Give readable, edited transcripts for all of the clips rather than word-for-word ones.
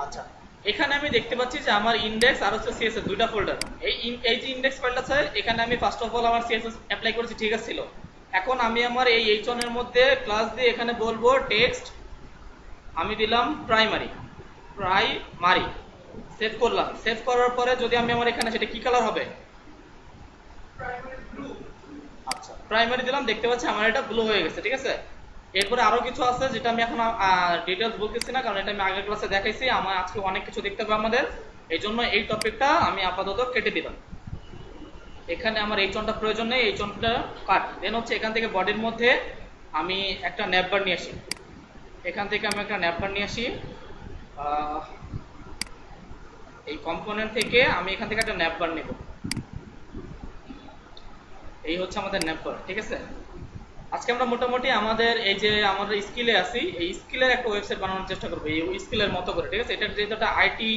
আচ্ছা, এখানে আমি দেখতে পাচ্ছি যে আমার ইন্ডেক্স আর হচ্ছে সিএসএস দুইটা ফোল্ডার। এই যে ইন্ডেক্স ফাইলটা আছে এখানে আমি ফার্স্ট অফ অল আমার সিএসএস অ্যাপ্লাই করেছি, ঠিক আছে ছিল। এখন আমি আমার এই এইচ1 এর মধ্যে ক্লাস দিয়ে এখানে বলবো টেক্সট, আমি দিলাম প্রাইমারি, সেভ করলাম। সেভ করার পরে যদি আমি আমার এখানে সেটা কি কালার হবে? আচ্ছা, প্রাইমারি দিলাম, দেখতে পাচ্ছি আমার এটা ব্লু হয়ে গেছে, ঠিক আছে। এরপরে আরো কিছু আছে যেটা আমি এখন ডিটেলস বলতেছি না, কারণ এটা আমি আগের ক্লাসে দেখাইছি। আমার আজকে অনেক কিছু দেখতে হবে আমাদের, এই জন্য এই টপিকটা আমি আপাতত কেটে দিলাম। এখানে আমার এই চনটা প্রয়োজন নেই, এই চনটা কাট। দেন হচ্ছে এখান থেকে বডির মধ্যে আমি একটা ন্যাপবার নিয়ে আসি। এখান থেকে আমি একটা ন্যাপবার নিয়ে আসি, এই কম্পোনেন্ট থেকে আমি এখান থেকে একটা ন্যাপবার নেব। এই হচ্ছে আমাদের ন্যাপবার, ঠিক আছে। আজকে আমরা মোটামুটি আমাদের এই যে আমাদের স্কিলে আছি, এই স্কিলের একটা ওয়েবসাইট বানানোর চেষ্টা করবো এই স্কিলের মতো করে, ঠিক আছে। এটা যেহেতু একটা আইটি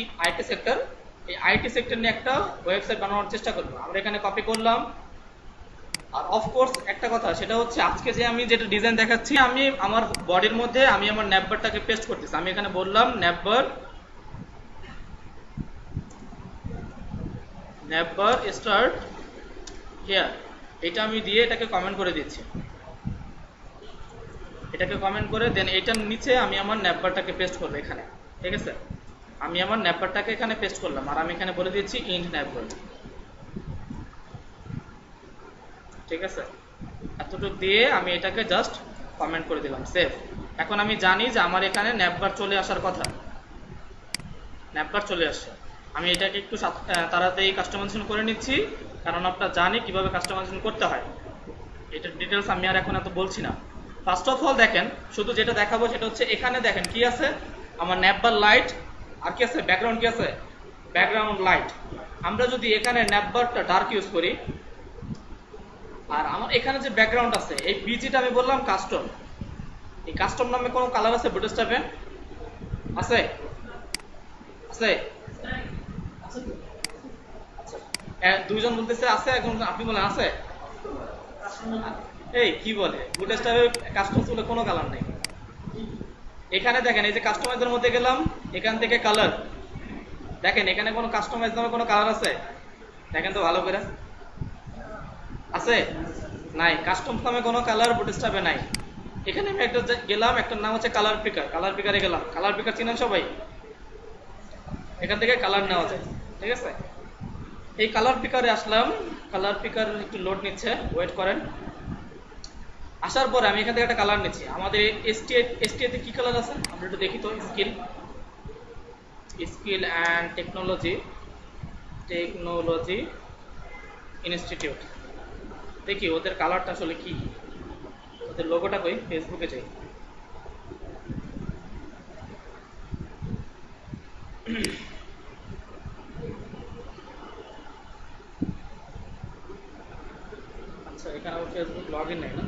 সেক্টর, এই আইটি সেক্টর নিয়ে একটা ওয়েবসাইট বানানোর চেষ্টা করবো। আমরা এখানে কপি করলাম। আর অফকোর্স একটা কথা, সেটা হচ্ছে আজকে যে আমি যেটা ডিজাইন দেখাচ্ছি, আমি আমার বডির মধ্যে আমি আমার ন্যাপবারটাকে পেস্ট করতেছি। আমি এখানে বললাম ন্যাপবার স্টার্ট হিয়ার, এটা আমি দিয়ে এটাকে কমেন্ট করে দিচ্ছি। এটাকে কমেন্ট করে দেন এটার নিচে আমি আমার ন্যাপবারটাকে পেস্ট করবো এখানে, ঠিক আছে। আমি আমার ন্যাপবারটাকে এখানে পেস্ট করলাম, আর আমি এখানে বলে দিচ্ছি ইন্ট ন্যাপবার, ঠিক আছে। এতটুকু দিয়ে আমি এটাকে জাস্ট কমেন্ট করে দিলাম, সেভ। এখন আমি জানি যে আমার এখানে ন্যাপবার চলে আসার কথা, ন্যাপবার চলে আসছে। আমি এটাকে একটু তাড়াতাড়ি কাস্টমাইজেশন করে নিচ্ছি, কারণ আপনারা জানি কিভাবে কাস্টমাইজেশন করতে হয়। এটার ডিটেলস আমি আর এখন এত বলছি না। ফার্স্ট অফ অল দেখেন, শুধু যেটা দেখাবো সেটা হচ্ছে এখানে দেখেন কি আছে, আমার ন্যাপবার লাইট, আর কি আছে, ব্যাকগ্রাউন্ড কি আছে, ব্যাকগ্রাউন্ড লাইট। আমরা যদি এখানে ন্যাপবারটা ডার্ক ইউজ করি, আর আমার এখানে যে ব্যাকগ্রাউন্ড আছে, এই বিজিটা আমি বললাম কাস্টম। এই কাস্টম নামে কোনো কালার আছে বুটস্ট্র্যাপে? আছে? আছে? আচ্ছা, দুইজন বলতেছে আছে, এখন আপনি বলেন আছে। এই কি বলে, বুটস্ট্র্যাপে কাস্টম বলে কোনো কালার নেই। এখানে দেখেন, এই যে কাস্টমাইজের মধ্যে গেলাম, এখান থেকে কালার দেখেন, এখানে কোনো কাস্টমাইজ নামে কোনো কালার আছে? দেখেন তো ভালো করে, আছে? নাই, কাস্টম নামে কোনো কালার বুটস্ট্র্যাপে নাই। এখানে আমি একটা গেলাম, একটার নাম হচ্ছে কালার পিকার, কালার পিকারে গেলাম। কালার পিকার চিনেন সবাই? এখান থেকে কালার নেওয়া যায়, ঠিক আছে। এই কালার পিকারে আসলাম, কালার পিকার একটু লোড নিচ্ছে, ওয়েট করেন। আসার পরে আমি এখান থেকে একটা কালার নিচ্ছি। আমাদের এসটিএ তে কি কালার আছে আমরা একটু দেখি তো। স্কিল অ্যান্ড টেকনোলজি ইনস্টিটিউট, দেখি ওদের কালারটা আসলে কি, ওদের লোগোটা কই, ফেসবুকে যাই। আচ্ছা, এখানে আমার ফেসবুক লগ ইন নেই না,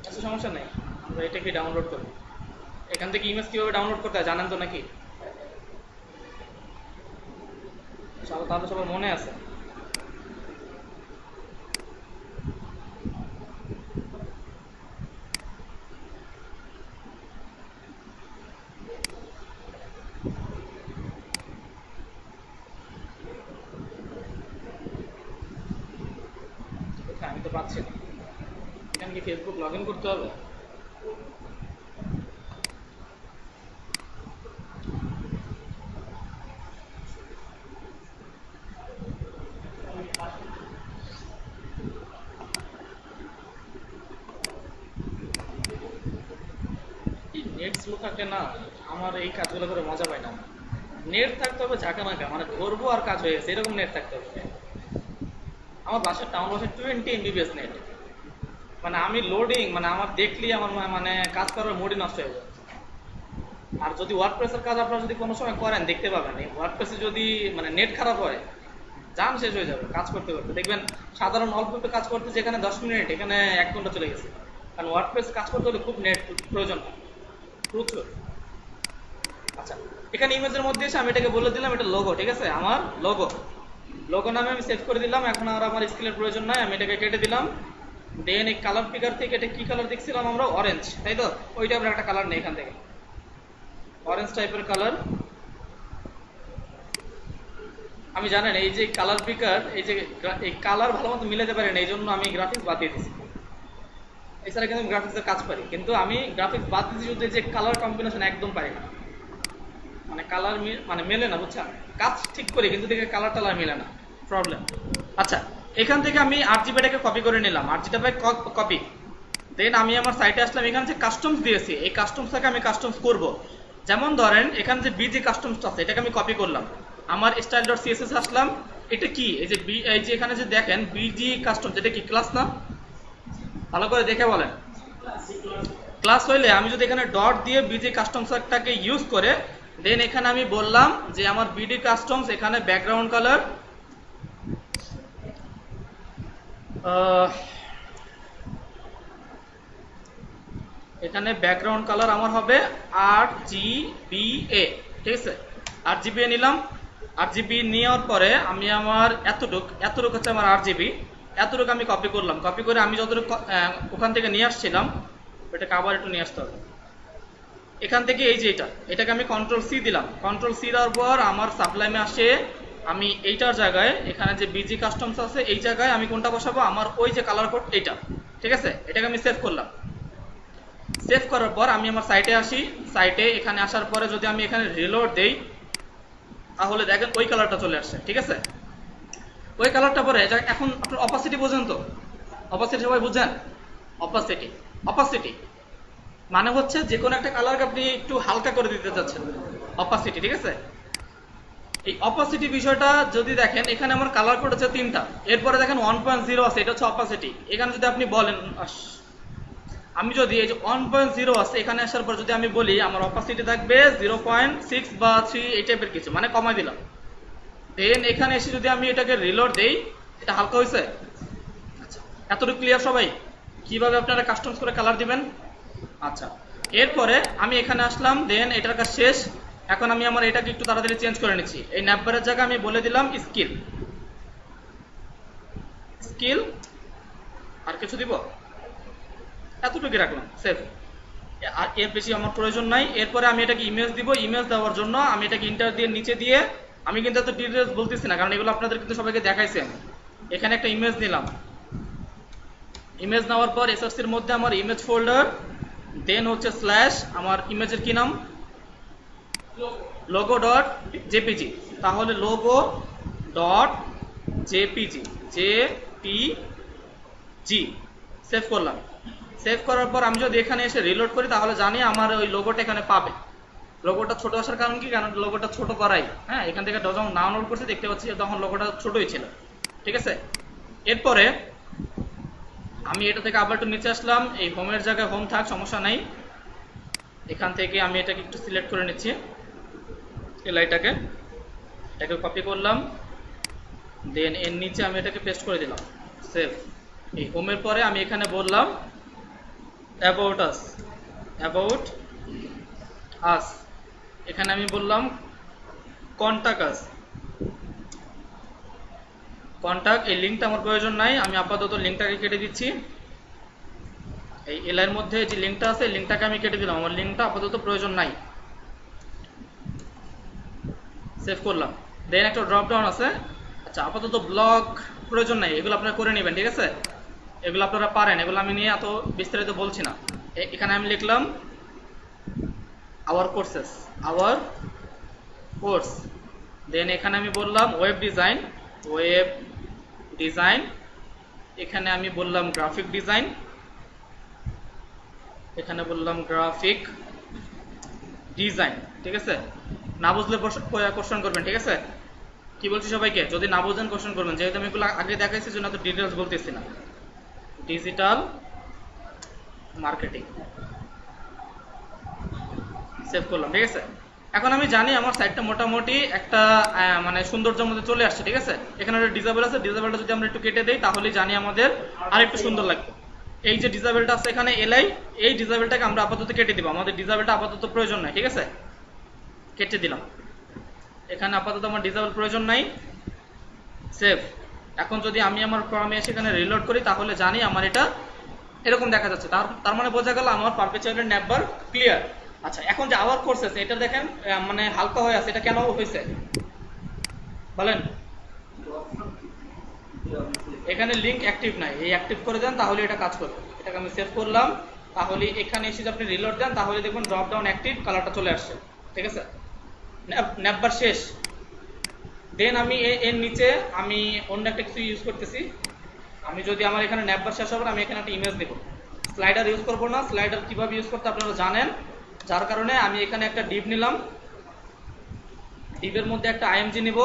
আচ্ছা সমস্যা নেই, আমরা এটাকে ডাউনলোড করবো। এখান থেকে ইমেজ কিভাবে ডাউনলোড করতে হয় জানেন তো নাকি? তাহলে সবার মনে আছে। আমি তো পাচ্ছি না। এখানে কি ফেসবুক লগ ইন করতে হবে? নেট স্লো থাকলে না আমার এই কাজগুলো করে মজা পাই না। নেট থাকতে হবে ঝাঁকানাকা, মানে ধরবো আর কাজ হয়ে গেছে, এরকম নেট থাকতে হবে। আমার বাসার টাউন বাসায় 20 MB নেট, মানে আমি লোডিং, মানে আমার দেখলেই আমার মানে কাজ করার মোডই নষ্ট হয়ে যায়। আর যদি ওয়ার্ডপ্রেসের কাজ আপনারা যদি কোনো সময় করেন দেখতে পাবেন, এই ওয়ার্ডপ্রেসে যদি মানে নেট খারাপ হয়, জান শেষ হয়ে যাবে কাজ করতে করতে। দেখবেন সাধারণ অল্প একটু কাজ করতে যেখানে 10 মিনিট, এখানে 1 ঘন্টা চলে গেছে। কারণ ওয়ার্ডপ্রেস কাজ করতে হলে খুব নেট প্রয়োজন হয়, প্রচুর। আচ্ছা, এখানে ইমেজের মধ্যে এসে আমি এটাকে বলে দিলাম এটা লোগো, ঠিক আছে, আমার লোগো। লোগো নামে আমি সেভ করে দিলাম। এখন আর আমার স্কিলের প্রয়োজন নাই, আমি এটাকে কেটে দিলাম। দেন এই কালার পিকার থেকে এটা কি কালার দেখছিলাম আমরা, অরেঞ্জ, তাই তো? ওইটা আমরা একটা কালার নেই এখান থেকে, অরেঞ্জ টাইপের কালার। আমি জানেন এই যে কালার পিকার, এই যে এই কালার ভালো মতো মিলাতে পারি না, এই জন্য আমি গ্রাফিক্স বাদ দিয়ে দিচ্ছি। এছাড়া কিন্তু গ্রাফিক্সের কাজ পারি, কিন্তু আমি গ্রাফিক্স বাদ দিচ্ছি শুধু যে কালার কম্বিনেশন একদম পারি না, মানে কালার মানে মেলে না, বুঝছেন? কাজ ঠিক করি কিন্তু দেখে কালার টালার মেলে না, প্রবলেম। আচ্ছা, এখান থেকে আমি আরজিবিটাকে কপি করে নিলাম, আরজিবিটা কপি। দেন আমি আমার সাইটে আসলাম, এখানে যে কাস্টমস দিয়েছি এই কাস্টমসটাকে আমি কাস্টমস করব। যেমন ধরেন এখানে যে বিজি কাস্টমসটা আছে এটাকে আমি কপি করলাম, আমার স্টাইল ডট সিএসএস আসলাম। এটা কি? এই যে এখানে যে দেখেন বিজি কাস্টমস, এটা কি ক্লাস না? ভালো করে দেখে বলেন। ক্লাস হইলে আমি যদি এখানে ডট দিয়ে বিজি কাস্টমসটাকে ইউজ করে দেন এখানে আমি বললাম যে আমার বিডি কাস্টমস, এখানে ব্যাকগ্রাউন্ড কালার এখানে ব্যাকগ্রাউন্ড কালার আমার হবে RGBA, ঠিক আছে? RGBA নিলাম। RGB নেওয়ার পরে আমি আমার এতটুক হচ্ছে আমার RGB, এতটুকু আমি কপি করলাম। কপি করে আমি যতটুকু ওখান থেকে নিয়ে আসছিলাম ওটাকে আবার একটু নিয়ে আসতে হবে। এখান থেকে এই যে এটাকে আমি কন্ট্রোল সি দিলাম। কন্ট্রোল সি দেওয়ার পর আমার সাবলাইমে আসে আমি এইটার জায়গায় এখানে যে বিজি কাস্টমস আছে এই জায়গায় আমি কোনটা বসাবো? আমার ওই যে কালার কোড এইটা, ঠিক আছে? এটাকে আমি সেভ করলাম। সেভ করার পর আমি আমার সাইটে আসি। সাইটে এখানে আসার পরে যদি আমি এখানে রিলোড দেই তাহলে দেখেন ওই কালারটা চলে আসছে, ঠিক আছে? ওই কালারটা পরে এখন আপনার অপাসিটি বোঝেন তো? অপাসিটি সবাই বুঝেন? অপাসিটি মানে হচ্ছে যে কোনো একটা কালারকে আপনি একটু হালকা করে দিতে চাচ্ছেন, অপাসিটি, ঠিক আছে? এই অপাসিটি বিষয়টা যদি দেখেন এখানে আমার কালার কোড হচ্ছে 3টা, এরপরে দেখেন 1.0 আছে, এটা হচ্ছে অপাসিটি। এখানে যদি আপনি বলেন, আমি যদি এই যে 1.0 আছে এখানে আসার পর যদি আমি বলি আমার অপাসিটি থাকবে 0.6 বা 3 এই টাইপের কিছু, মানে কমাই দিলাম। দেন এখানে এসে যদি আমি এটাকে রিলোড দেই, এটা হালকা হয়েছে। আচ্ছা, এতটুকু ক্লিয়ার সবাই? কিভাবে আপনারা কাস্টমস করে কালার দিবেন? আচ্ছা, এরপরে আমি এখানে আসলাম, দেন এটার কাজ শেষ। এখন আমি আমার এটাকে একটু তাড়াতাড়ি চেঞ্জ করে নিচ্ছি। এই ন্যাপবারের জায়গায় আমি বলে দিলাম স্কিল, আর কিছু দিব? এতটুকু রাখলাম, সেভ। আর এর বেশি আমার প্রয়োজন নাই। এরপরে আমি এটাকে ইমেজ দিব। ইমেজ দেওয়ার জন্য আমি এটাকে ইন্টার দিয়ে নিচে দিয়ে, আমি কিন্তু এত ডিটেলস বলতেছি না কারণ এগুলো আপনাদের কিন্তু সবাইকে দেখাইছি আমি। এখানে একটা ইমেজ নিলাম। ইমেজ নেওয়ার পর এসআরসির মধ্যে আমার ইমেজ ফোল্ডার, দেন হচ্ছে স্ল্যাশ, আমার ইমেজের কি নাম? Logo dot JPG. তাহলে লোগো ডট জেপিজি সেভ করলাম। সেভ করার পর আমি যদি এখানে এসে রিলোড করি তাহলে জানি আমার ওই লোগোটা এখানে পাবে। লোগোটা ছোট আসার কারণ কি? কারণ লোগোটা ছোট করাই, হ্যাঁ, এখান থেকে যখন ডাউনলোড করছি দেখতে পাচ্ছি তখন লোগোটা ছোটই ছিল, ঠিক আছে? এরপরে আমি এটা থেকে আবার একটু নিচে আসলাম। এই হোমের জায়গায় হোম থাক, সমস্যা নাই। এখান থেকে আমি এটাকে একটু সিলেক্ট করে নিচ্ছি, এটাকে কপি করলাম, দেন এর নিচে আমি এটাকে পেস্ট করে দিলাম, সেভ। এই হোমের পরে আমি এখানে বললাম অ্যাবাউট আস, এখানে আমি বললাম কন্টাক্ট। এই লিঙ্কটা আমার প্রয়োজন নাই, আমি আপাতত লিঙ্কটাকে কেটে দিচ্ছি। এই এর মধ্যে যে লিঙ্কটা আছে লিঙ্কটাকে আমি কেটে দিলাম, আমার লিঙ্কটা আপাতত প্রয়োজন নাই। সেভ করলাম। দেন একটা ড্রপ ডাউন আছে। আচ্ছা, আপাতত ব্লগ প্রয়োজন নাই, এগুলো আপনারা করে নেবেন, ঠিক আছে? এগুলো আপনারা পারেন, এগুলো আমি নিয়ে এত বিস্তারিত বলছি না। এখানে আমি লিখলাম আওয়ার কোর্স। দেন এখানে আমি বললাম ওয়েব ডিজাইন। এখানে আমি বললাম গ্রাফিক ডিজাইন। এখানে বললাম গ্রাফিক ডিজাইন, ঠিক আছে? না বুঝলে কোশ্চেন করবেন, ঠিক আছে? কি বলছি সবাইকে? যদি না বুঝেন কোশ্চেন করবেন, যেহেতু আমি এগুলো আগে দেখাইছি জন্য তো ডিটেলস বলতেছি না। ডিজিটাল মার্কেটিং, সেভ করলাম, ঠিক আছে? এখন আমি জানি আমার সাইটটা মোটামুটি একটা মানে সৌন্দর্যের মধ্যে চলে আসছে, ঠিক আছে? এখানে একটা ডিসেবল আছে, ডিসেবলটা যদি আমরা একটু কেটে দেই তাহলে জানি আমাদের আর একটু সুন্দর লাগবে। এই যে ডিসেবলটা আছে এখানে এলআই, এই ডিসেবলটাকে আমরা আপাতত কেটে দিব, আমাদের ডিসেবলটা আপাতত প্রয়োজন নাই, ঠিক আছে? কেটে দিলাম। এখানে আপাতত আমার ডিসেবল প্রয়োজন নাই, সেভ। এখন যদি আমি আমার ফর্মে এসে এখানে রিলোড করি তাহলে জানি আমার এটা এরকম দেখা যাচ্ছে। তার মানে বোঝা গেল আমার পারপেচুয়াল ন্যাপবার ক্লিয়ার। আচ্ছা, এখন যে আওয়ার কোর্স আছে এটা দেখেন মানে হালকা হয়ে আছে, এটা কেন হয়েছে বলেন? এখানে লিংক অ্যাক্টিভ নাই, এই অ্যাক্টিভ করে দেন তাহলে এটা কাজ করবে। এটাকে আমি সেভ করলাম, তাহলে এখানে এসে যদি আপনি রিলোড দেন তাহলে দেখুন ড্রপ ডাউন অ্যাক্টিভ কালারটা চলে আসছে, ঠিক আছে। ন্যাপবার শেষ। দেন আমি এর নিচে আমি অন্য একটা কিছু ইউজ করতেছি। আমি যদি আমার এখানে ন্যাপবার শেষ হবে আমি এখানে একটা ইমেজ দেবো, স্লাইডার ইউজ করবো না। স্লাইডার কিভাবে ইউজ করতে আপনারা জানেন, যার কারণে আমি এখানে একটা ডিভ নিলাম, ডিভের মধ্যে একটা আইএমজি নিব।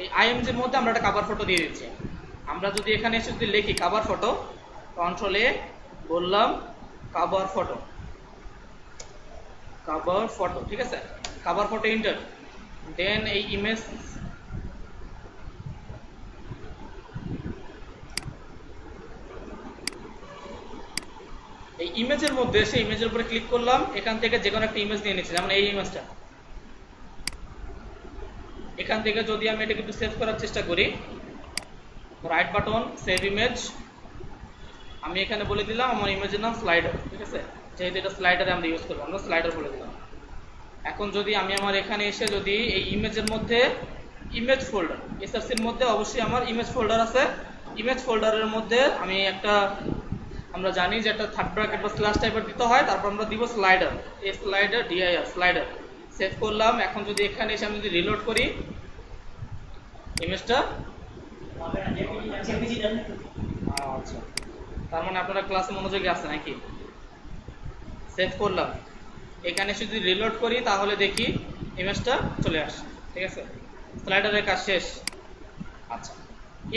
এই আইএমজির মধ্যে আমরা একটা কভার ফটো দিয়ে দিচ্ছি। আমরা যদি এখানে এসে যদি লিখি কভার ফটো, কন্ট্রোল এ বললাম কভার ফটো, কভার ফটো, ঠিক আছে। Cover photo enter. দেন এই ইমেজ, এই ইমেজের মধ্যে এসে ইমেজের উপরে ক্লিক করলাম, এখান থেকে যে কোনো একটা ইমেজ নিয়ে নিচ্ছি, যেমন এই ইমেজটা। এখান থেকে যদি আমি এটাকে একটু সেভ করার চেষ্টা করি, রাইট বাটন সেভ ইমেজ, আমি এখানে বলে দিলাম আমার ইমেজের নাম স্লাইডার, ঠিক আছে। যেহেতু এটা স্লাইডারে আমরা ইউজ করবো, আমরা স্লাইডার বলে দিলাম। এখন যদি আমি আমার এখানে এসে যদি এই ইমেজের মধ্যে ইমেজ ফোল্ডার, এসআরসির মধ্যে অবশ্যই আমার ইমেজ ফোল্ডার আছে, ইমেজ ফোল্ডারের মধ্যে আমি একটা, আমরা জানি যে একটা থার্ড ব্র্যাকেট বা স্ল্যাশ টাইপের দিতে হয়, তারপর আমরা দিব স্লাইডার, এই স্লাইডার ডিআইআর স্লাইডার, সেভ করলাম। এখন যদি এখানে এসে আমি যদি রিলোড করি ইমেজটা, আচ্ছা, তার মানে আপনারা ক্লাসে মনোযোগী আছে নাকি। সেভ করলাম, এখানে এসে যদি রিলোড করি তাহলে দেখি ইমেজটা চলে আসছে, ঠিক আছে। স্লাইডারের কাজ শেষ। আচ্ছা,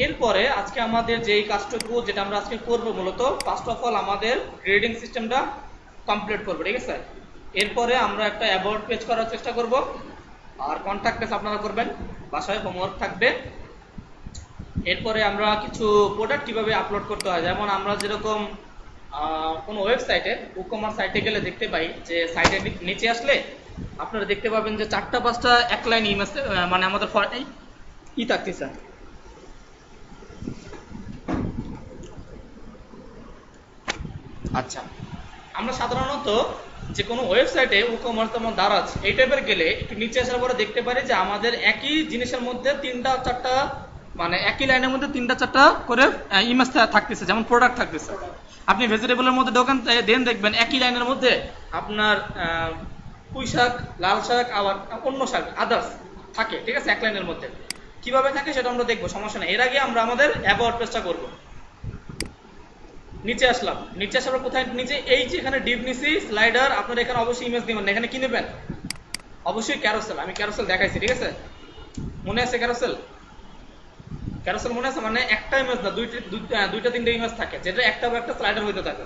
এরপরে আজকে আমাদের যেই কাজটুকু যেটা আমরা আজকে করব, মূলত ফার্স্ট অফ অল আমাদের গ্রেডিং সিস্টেমটা কমপ্লিট করবো, ঠিক আছে। এরপরে আমরা একটা অ্যাবাউট পেজ করার চেষ্টা করব, আর কন্ট্যাক্ট পেজ আপনারা করবেন, বাসায় হোমওয়ার্ক থাকবে। এরপরে আমরা কিছু প্রোডাক্ট কিভাবে আপলোড করতে হয়, যেমন আমরা যেরকম কোনো ওয়েবসাইটে ই-কমার্স সাইটে গেলে দেখতে পাই যে সাইটের নিচে আসলে আপনারা দেখতে পাবেন যে 4টা-5টা এক লাইন ইমেজ, মানে আমাদের ই থাকতেছে। আচ্ছা, আমরা সাধারণত যে কোনো ওয়েবসাইটে ই-কমার্স যেমন দারাজ এই টাইপের গেলে একটু নিচে আসার পরে দেখতে পারি যে আমাদের একই জিনিসের মধ্যে 3টা-4টা, মানে একই লাইনের মধ্যে 3টা-4টা করে ইমেজ থাকতেছে, যেমন প্রোডাক্ট থাকতেছে। আপনি ভেজিটেবলের মধ্যে ঢোকেন, দেন দেখবেন একই লাইনের মধ্যে আপনার পুঁই শাক, লাল শাক, আবার অন্য শাক আদার্স থাকে, ঠিক আছে, এক লাইনের মধ্যে। কিভাবে থাকে সেটা আমরা দেখবো, সমস্যা নেই। এর আগে আমরা আমাদের অ্যাবাউট পেজটা করবো। নিচে আসলাম, নিচে আসার পর কোথায় নিচে এই যে এখানে ডিভ নিছি স্লাইডার, আপনারা এখানে অবশ্যই ইমেজ দিবেন, এখানে কি নেবেন, অবশ্যই ক্যারোসেল। আমি ক্যারোসেল দেখাইছি, ঠিক আছে, মনে আছে ক্যারোসেল, ক্যারোসেল মনে আছে, মানে একটা ইমেজ না, দুইটা 3টে ইমেজ থাকে, যেটা একটা বা একটা স্লাইডার হইতে থাকে,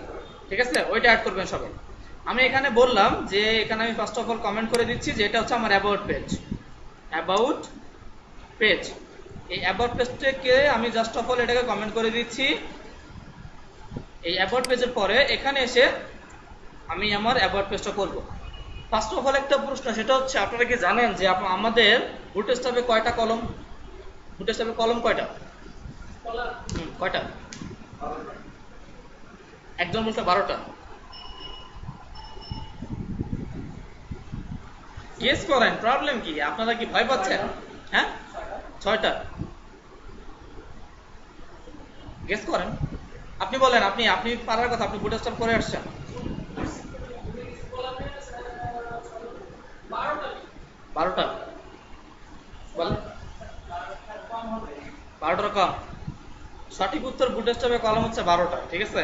ঠিক আছে, ওইটা অ্যাড করবেন সবাই। আমি এখানে বললাম যে এখানে আমি ফার্স্ট অফ অল কমেন্ট করে দিচ্ছি যে এটা হচ্ছে আমার অ্যাবাউট পেজ, অ্যাবাউট পেজ। এই অ্যাবাউট পেজটাকে আমি জাস্ট অফ অল এটাকে কমেন্ট করে দিচ্ছি। এই অ্যাবাউট পেজের পরে এখানে এসে আমি আমার অ্যাবাউট পেজটা করব। ফার্স্ট অফ অল একটা প্রশ্ন, সেটা হচ্ছে আপনারা কি জানেন যে আমাদের বুটস্ট্র্যাপে কয়টা কলম, বুটস্ট্র্যাপে কলম কয়টা, কয়টা, একজন বলতে 12টা, গেস করেন, প্রবলেম কি, আপনারা কি ভয় পাচ্ছেন? হ্যাঁ, 6টা, গেস করেন, আপনি বলেন, আপনি আপনি পারার কথা, আপনি বুটস্ট্র্যাপ করে আসছেন। 12টা বলেন, 12টার কম। সঠিক উত্তর বুটস্ট্র্যাপে কলম হচ্ছে 12টা, ঠিক আছে।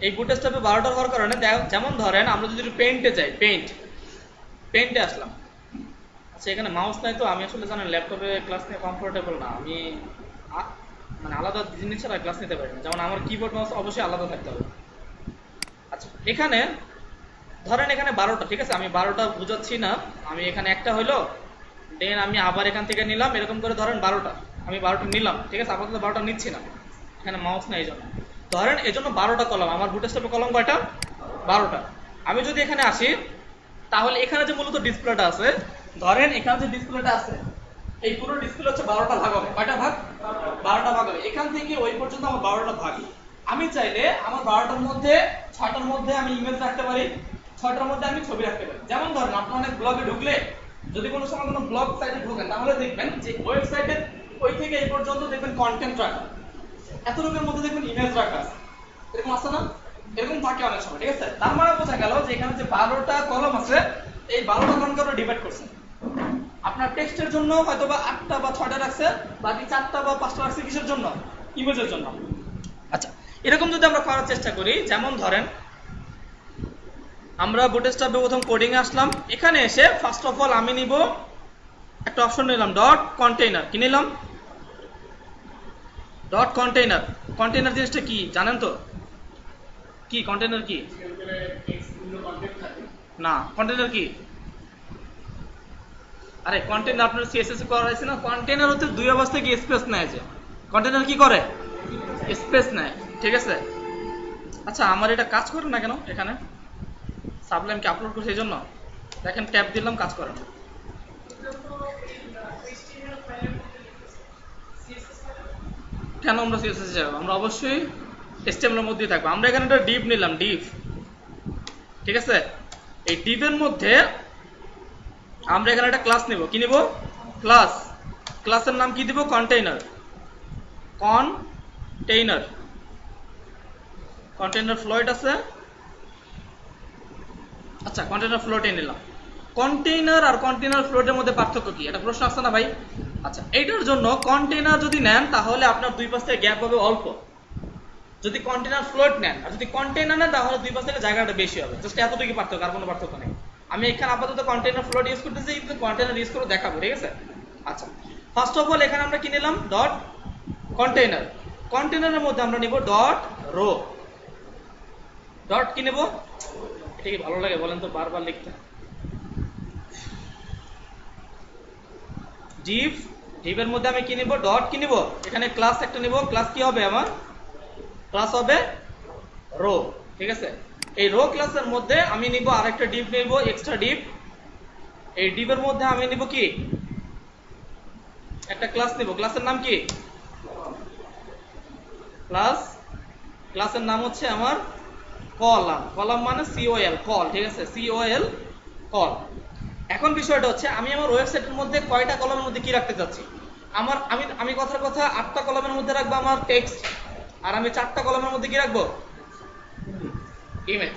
এই বুটস্ট্র্যাপে 12টা হওয়ার কারণে যেমন ধরেন আমরা যদি পেইন্টে যাই, পেইন্টে আসলাম। আচ্ছা, এখানে মাউস নাই তো, আমি আসলে জানেন ল্যাপটপে ক্লাস নিয়ে কমফোর্টেবল না, আমি মানে আলাদা জিনিস ছাড়া ক্লাস নিতে পারি না, যেমন আমার কিবোর্ড মাউস অবশ্যই আলাদা থাকতে হবে। আচ্ছা, এখানে ধরেন এখানে 12টা, ঠিক আছে, আমি 12টা বুঝাচ্ছি না, আমি এখানে একটা হইলো, দেন আমি আবার এখান থেকে নিলাম, এরকম করে ধরেন 12টা, আমি 12টা নিলাম, ঠিক আছে, আপাতত 12টা নিচ্ছি না, এখানে মাউস নাই এই জন্য। ধরেন এই জন্য 12টা কলম, আমার বুটস্ট্র্যাপে কলম কয়টা, 12টা। আমি যদি এখানে আসি তাহলে এখানে যে মূলত ডিসপ্লেটা আছে, ধরেন এখানে যে ডিসপ্লেটা আছে, এই পুরো ডিসপ্লে হচ্ছে 12টা ভাগ হবে, কয়টা ভাগ, 12টা ভাগ হবে। এখান থেকে ওই পর্যন্ত আমার 12টা ভাগ। আমি চাইলে আমার 12টার মধ্যে 6টার মধ্যে আমি ইমেজ রাখতে পারি, 6টার মধ্যে আমি ছবি রাখতে পারি। যেমন ধরেন আপনারা অনেক ব্লগে ঢুকলে, যদি কোনো সময় কোনো ব্লগ সাইটে ঢোকেন, তাহলে দেখবেন যে ওয়েবসাইটের ওই থেকে এই পর্যন্ত দেখবেন কন্টেন্ট রাখা, এতটুকুর মধ্যে দেখবেন ইমেজ রাখা আছে, এরকম আছে না, এরকম থাকে অনেক সময়, ঠিক আছে। তার মানে বোঝা গেল যে এখানে যে 12টা কলম আছে এই 12টা কলমকে আমরা ডিভাইড করছি। আপনার টেক্সটের জন্য হয়তো বা 8টা বা 6টা রাখছে, বাকি 4টা বা 5টা রাখছে কিসের জন্য, ইমেজের জন্য। আচ্ছা, এরকম যদি আমরা করার চেষ্টা করি, যেমন ধরেন আমরা বুটস্ট্র্যাপে প্রথম কোডিং এ আসলাম, এখানে এসে ফার্স্ট অফ অল আমি নিব একটা অপশন নিলাম ডট কন্টেইনার। কি নিলাম? Dot container. কন্টেইনার জিনিসটা কি জানেন তো? কি কন্টেইনার কি? না, কন্টেইনার কি? আরে কন্টেইনার আপনার সিএসএস এ করা হয়েছে না, কন্টেইনার হচ্ছে দুই অবস্থায় কি স্পেস নেয়, যে কন্টেইনার কি করে স্পেস নেয়, ঠিক আছে। আচ্ছা, আমার এটা কাজ করে না কেন? এখানে সাবলাইম কি আপলোড করছে এই জন্য? দেখেন ট্যাব দিলাম, কাজ করে না। কেন আমরা সিএসএস যাব? আমরা অবশ্যই এসটিএমএল এর মধ্যেই থাকবো। আমরা এখানে একটা ডিভ নিলাম, ডিভ, ঠিক আছে। এই ডিভের মধ্যে আমরা এখানে একটা ক্লাস নিব। কি নিব? ক্লাস। ক্লাসের নাম কি দিব? কন্টেইনার। কন্টেইনার, কন্টেইনার ফ্লোট আছে। আচ্ছা, কন্টেইনার ফ্লোটে নিলাম। কন্টেইনার আর কন্টেইনার ফ্লোটের মধ্যে পার্থক্য কি? এটা প্রশ্ন আসছে না ভাই? আচ্ছা, এইটার জন্য কন্টেইনার যদি নেন তাহলে আপনার দুই পাশ থেকে গ্যাপ হবে অল্প, যদি কন্টেইনার ফ্লোট নেন। আর যদি কন্টেইনার নেন তাহলে দুই পাশ থেকে জায়গাটা বেশি হবে। জাস্ট এতটুকু পার্থক্য, আর কোনো পার্থক্য নেই। আমি এখানে আপাতত কন্টেইনার ফ্লোট ইউজ করতেছি, কিন্তু কন্টেইনার ইউজ করে দেখাবো, ঠিক আছে। আচ্ছা, ফার্স্ট অফ অল এখানে আমরা কি নিলাম? Dot container. কন্টেইনারের মধ্যে আমরা নিব ডট রো। ডট কি নেব? এটা কি ভালো লাগে বলেন তো বারবার লিখতে? ডিভ। ডিভের মধ্যে আমি কি নিব? ডট কি নিব? এখানে ক্লাস একটা নিব। ক্লাস কি হবে আমার? ক্লাস হবে রো, ঠিক আছে। এই রো ক্লাসের মধ্যে আমি নিব আরেকটা ডিভ নিব, এক্সট্রা ডিভ। এই ডিভের মধ্যে আমি নিব কি? একটা ক্লাস নিব। ক্লাসের নাম কি? ক্লাস। ক্লাসের নাম হচ্ছে আমার কলাম। কলাম মানে সিওএল, কল, ঠিক আছে, সিওএল, কল। এখন বিষয়টা হচ্ছে আমি আমার ওয়েবসাইটের মধ্যে কয়টা কলামের মধ্যে কি রাখতে চাচ্ছি। আমার আমি কথার কথা 8টা কলামের মধ্যে রাখবো আমার টেক্সট, আর আমি 4টা কলামের মধ্যে কি রাখবো? ইমেজ।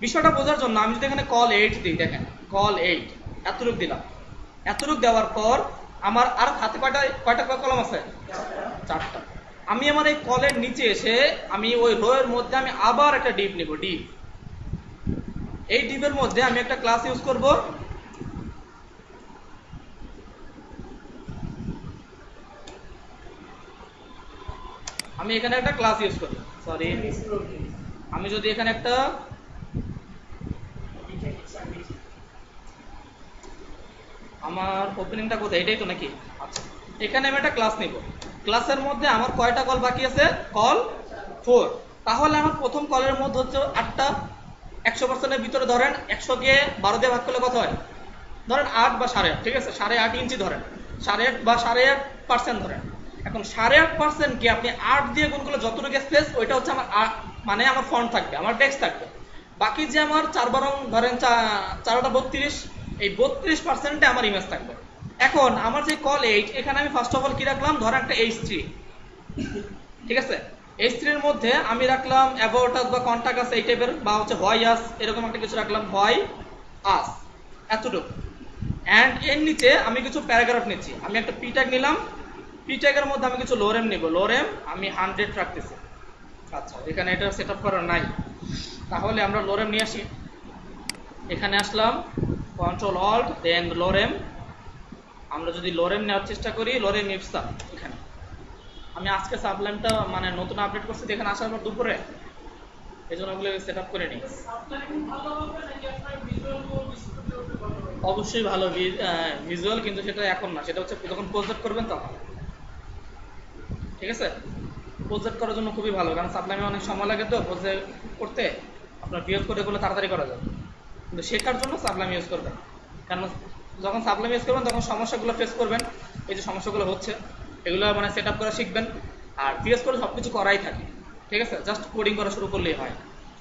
বিষয়টা বোঝার জন্য আমি যদি এখানে কল 8 দিই, দেখেন কল 8 এতটুক দিলাম। এতটুক দেওয়ার পর আমার আর হাতে কয়টা কলাম আছে? 4টা। আমি আমার এই কলের নিচে এসে আমি ওই রো এর মধ্যে আমি আবার একটা ডিভ নিব, ডিভ। এই ডিভের মধ্যে আমি একটা ক্লাস ইউজ করব। আমি এখানে একটা ক্লাস ইউজ করি, সরি, আমি যদি এখানে একটা আমার ওপেনিংটা কোথায়? এটাই তো নাকি? আচ্ছা, এখানে আমি একটা ক্লাস নিব। ক্লাসের মধ্যে আমার কয়টা কল বাকি আছে? কল 4। তাহলে আমার প্রথম কলের মধ্যে হচ্ছে 8টা। 100%-এর ভিতরে ধরেন 100 কে 12 দিয়ে ভাগ করলে কত হয়? ধরেন 8 বা 8.5, ঠিক আছে, 8.5 ইঞ্চি ধরেন, 8.5 বা 8.5% ধরেন। এখন 8.5% কে আপনি 8 দিয়ে গুণ করলে যতটুকু স্পেস, ওইটা হচ্ছে আমার মানে আমার ফন্ট থাকবে, আমার টেক্সট থাকবে। বাকি যে আমার 4 ধরেন 4টা 32, এই 32%-এ আমার ইমেজ থাকবে। এখন আমার যে কল 8, এখানে আমি ফার্স্ট অফ অল কি রাখলাম? ধরেন একটা H3, ঠিক আছে। H3 এর মধ্যে আমি রাখলাম অ্যাবাউট আস বা কন্টাক্ট আস, এই টাইপের, বা হচ্ছে হোয়াই আস, এরকম একটা কিছু রাখলাম, হোয়াই আস, এতটুকু। অ্যান্ড এর নিচে আমি কিছু প্যারাগ্রাফ নিচ্ছি। আমি একটা পি ট্যাগ নিলাম। পি ট্যাগের মধ্যে আমি কিছু লোরেম নিব। লোরেম আমি 100 রাখতেছি। আচ্ছা, এখানে এটা সেট আপ করা নাই, তাহলে আমরা লোরেম নিয়ে আসি। এখানে আসলাম, কন্ট্রোল অল্ট দেন লোরেম। আমরা যদি লোরেম নেওয়ার চেষ্টা করি, লোরেম ইপসা। এখানে আমি আজকে সাবলাইমটা মানে নতুন আপডেট করছি, এখানে আসার পর দুপুরে, এই জন্য ওগুলো সেট আপ করে নিই। অবশ্যই ভালো ভিজুয়াল, কিন্তু সেটা এখন না, সেটা হচ্ছে যখন প্রজেক্ট করবেন তখন, ঠিক আছে। প্রজেক্ট করার জন্য খুবই ভালো, কারণ সাবলাইমে অনেক সময় লাগে তো প্রজেক্ট করতে। আপনার বিয়োগ করে এগুলো তাড়াতাড়ি করা যায়, কিন্তু শেখার জন্য সাবলাইম ইউজ করবেন। কারণ যখন সাবলাইম ইউজ করবেন তখন সমস্যাগুলো ফেস করবেন। এই যে সমস্যাগুলো হচ্ছে, এগুলো মানে সেট আপ করা শিখবেন। আর পিএস করে সবকিছু করাই থাকে, ঠিক আছে, জাস্ট কোডিং করা শুরু করলেই হয়।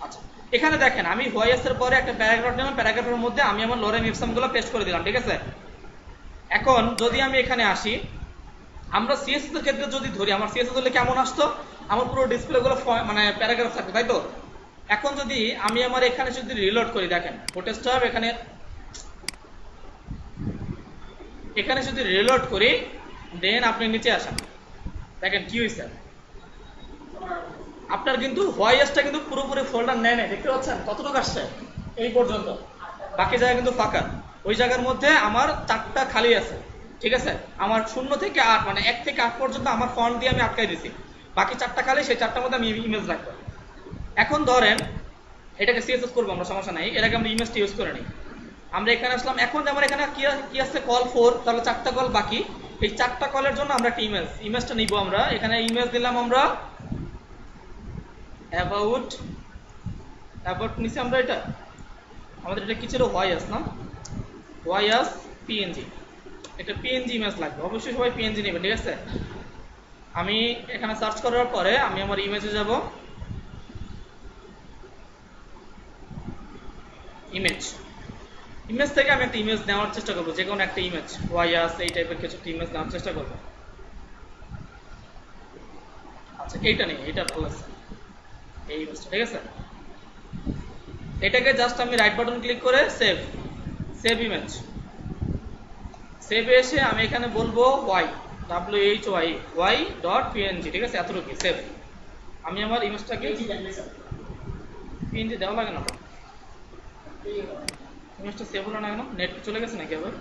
আচ্ছা, এখানে দেখেন আমি ভয়েস এর পরে একটা প্যারাগ্রাফ নিলাম, প্যারাগ্রাফের মধ্যে আমি আমার লোরেম ইপসাম গুলো পেস্ট করে দিলাম, ঠিক আছে। এখন যদি আমি এখানে আসি, আমরা সিএসএস এর ক্ষেত্রে যদি ধরি, আমার সিএসএস হলে কেমন আসতো, আমার পুরো ডিসপ্লে গুলো মানে প্যারাগ্রাফ থাকবে, তাই তো? এখন যদি আমি আমার এখানে যদি রিলোড করি, দেখেন ফুটেজটা এখানে এখানে যদি রিলোড করি, দেন আপনি নিচে আসেন, দেখেন কি হয়েছে। আপনার কিন্তু ভয়েসটা কিন্তু পুরোপুরি ফোল্ডার নেয় না, দেখতে পাচ্ছেন কতটুকু আসছে এই পর্যন্ত, বাকি জায়গা কিন্তু ফাঁকা। ওই জায়গার মধ্যে আমার 4টা খালি আছে, ঠিক আছে? আমার 0 থেকে 8 মানে 1 থেকে 8 পর্যন্ত আমার ফন্ট দিয়ে আমি আটকাই দিছি, বাকি 4টা খালি, সেই 4টার মধ্যে আমি ইমেজ রাখবো। এখন ধরেন এটাকে সিএসএস করবো আমরা, সমস্যা নাই, এটাকে আমরা ইমেজটা ইউজ করে নিই। আমরা এখানে আসলাম, এখন যে আমার এখানে কি আছে কল 4, তাহলে 4টা কল বাকি, এই 4টা কলের জন্য আমরা একটা ইমেজটা নিব। আমরা এখানে ইমেজ দিলাম, আমরা অ্যাবাউট নিচে আমরা এটা, আমাদের এটা কি ছিল, ওয়াইএস না, ওয়াইএস পিএনজি, এটা পিএনজি ইমেজ লাগবে, অবশ্যই সবাই পিএনজি নেবে, ঠিক আছে? আমি এখানে সার্চ করার পরে আমি আমার ইমেজে যাব, ইমেজ থেকে আমি একটা ইমেজ নেওয়ার চেষ্টা করবো, যে কোনো একটা ইমেজ, ওয়াইএস এই টাইপের কিছু একটা ইমেজ নেওয়ার চেষ্টা করবো। আচ্ছা এইটা নেই, এটা ভালো আছে, এই ইমেজটা, ঠিক আছে? এটাকে জাস্ট আমি রাইট বাটন ক্লিক করে সেভ ইমেজ, সেভে এসে আমি এখানে বলবো y ঠিক আছে? এতটুকু সেভ। আমি আমার ইমেজটাকে পিএনজি দেওয়া লাগে না, তো ইমেজটা সেভ হলো না কেন? নেট চলে গেছে নাকি আবার?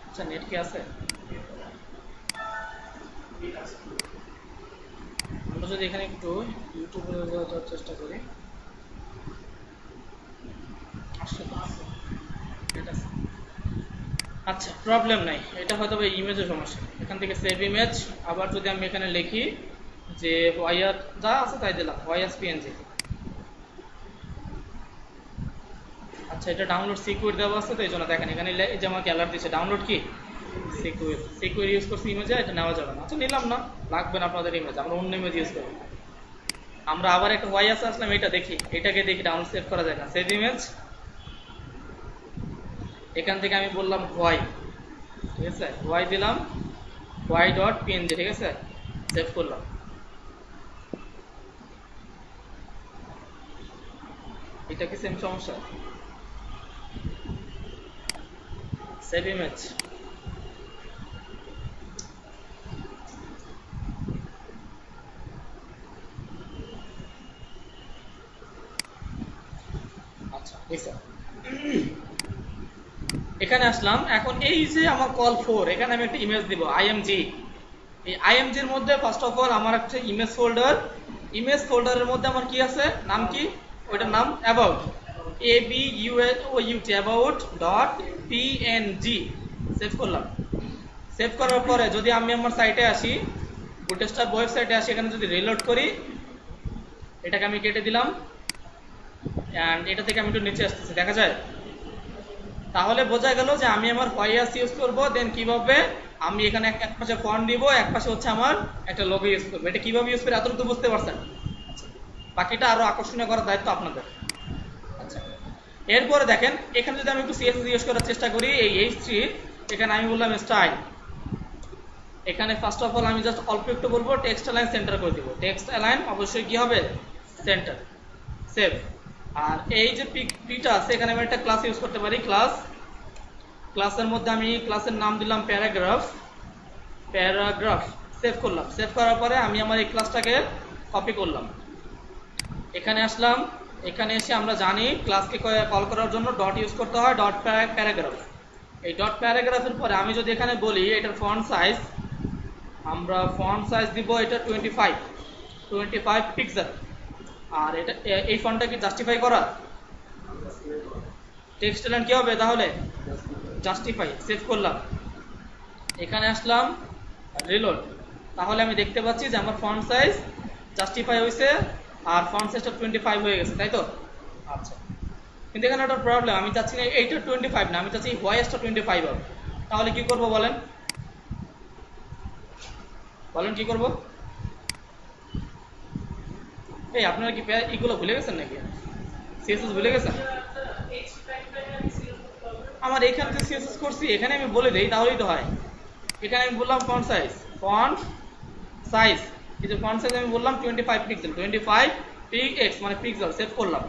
আচ্ছা নেট কি আছে? আমরা যদি এখানে একটু ইউটিউবে যাওয়ার চেষ্টা করি, আচ্ছা প্রবলেম নাই, এটা হয়তো ইমেজের সমস্যা। এখান থেকে সেভ ইমেজ, আবার যদি আমি এখানে লিখি যে ওয়াইআর যা আছে তাই দিলাম, ওয়াইএস পিএনজি। আচ্ছা এটা ডাউনলোড সিকিউর দেওয়া আছে, তো এই জন্য দেখেন এখানে এই যে আমাকে অ্যালার্ট দিচ্ছে, ডাউনলোড কি সিকিউর ইউজ করছি ইমেজে, এটা নেওয়া যাবে না। আচ্ছা নিলাম না, লাগবে না আপনাদের ইমেজ, আমরা অন্য ইমেজ ইউজ করবো। আমরা আবার একটা ওয়াইএস আসলাম, এটা দেখি, এটাকে দেখি ডাউনলোড সেভ করা যায় না, সেভ ইমেজ, এখান থেকে আমি বললাম ওয়াই, ঠিক আছে? ওয়াই দিলাম, y.png, ঠিক আছে? সেভ করলাম। এটা কি সেম সমস্যা? সেভ ইমেজ, আচ্ছা এখানে আসলাম। এখন এই যে আমার কল 4, এখানে আমি একটা ইমেজ দিব আইএমজি। এই আইএমজির মধ্যে ফার্স্ট অফ অল আমার একটা ইমেজ ফোল্ডারের মধ্যে আমার কি আছে, নাম কি, ওইটার নাম অ্যাবাউট, ABOUT about.png। সেভ করলাম। সেভ করার পরে যদি আমি আমার সাইটে আসি, বুটস্ট্র্যাপ ওয়েবসাইটে আসি, এখানে যদি রিলোড করি, এটাকে আমি কেটে দিলাম, এন্ড এটা থেকে আমি একটু নিচে আসতেছি, দেখা যায়? তাহলে বোঝা গেল যে আমি আমার ওয়াইএস ইউজ করব, দেন কিভাবে আমি এখানে এক পাশে ফন্ট দিব, এক পাশে হচ্ছে আমার একটা লোগো ইউজ করব। এটা কিভাবে ইউজ করে এতটুকু বুঝতে পারছেন? বাকিটা আরো আকর্ষণীয় করার দায়িত্ব আপনাদের। আচ্ছা এরপরে দেখেন এখানে যদি আমি একটু সিএসএস ইউজ করার চেষ্টা করি, এই H3, এখানে আমি বললাম স্টাইল, এখানে ফার্স্ট অফ অল আমি জাস্ট অল্প একটু বলবো, টেক্সট অ্যালাইন সেন্টার করে দিব, টেক্সট অ্যালাইন অবশ্যই কি হবে, সেন্টার, সেভ। আর এই যে পিটা আছে, এখানে আমি একটা ক্লাস ইউজ করতে পারি, ক্লাসের মধ্যে আমি ক্লাসের নাম দিলাম প্যারাগ্রাফ, সেভ করলাম। সেভ করার পরে আমি আমার এই ক্লাসটাকে কপি করলাম, এখানে আসলাম, এখানে এসে আমরা জানি ক্লাসকে কল করার জন্য ডট ইউজ করতে হয়, ডট প্যারাগ্রাফ। এই ডট প্যারাগ্রাফের পরে আমি যদি এখানে বলি এটার ফন্ট সাইজ, আমরা ফন্ট সাইজ দিব এটা 25 পিক্সেল। আর এটা এই ফন্টটা কি জাস্টিফাই করা, টেক্সট এলাইন কি হবে তাহলে, জাস্টিফাই। সেভ করলাম, এখানে আসলাম, রিলোড, তাহলে আমি দেখতে পাচ্ছি যে আমার ফন্ট সাইজ জাস্টিফাই হয়েছে, আর ফন্ট সাইজটা 25 হয়ে গেছে, তাই তো? আচ্ছা কিন্তু এখানে একটা প্রবলেম, আমি চাচ্ছি না এইটা 25 না, আমি চাচ্ছি ভয়েসটা 25 হবে। তাহলে কি করব বলেন কি করব? এই আপনারা কি এগুলো ভুলে গেছেন নাকি, সিএসএস ভুলে গেছেন? আমার এখানে যে সিএসএস করছি এখানে আমি বলে দেই তাহলেই তো হয়। এখানে আমি বললাম ফন্ট সাইজ এই যে ফন্ট সাইজ আমি বললাম 25 পিক্সেল, 25 পিক্স মানে পিক্সেল সেভ করলাম।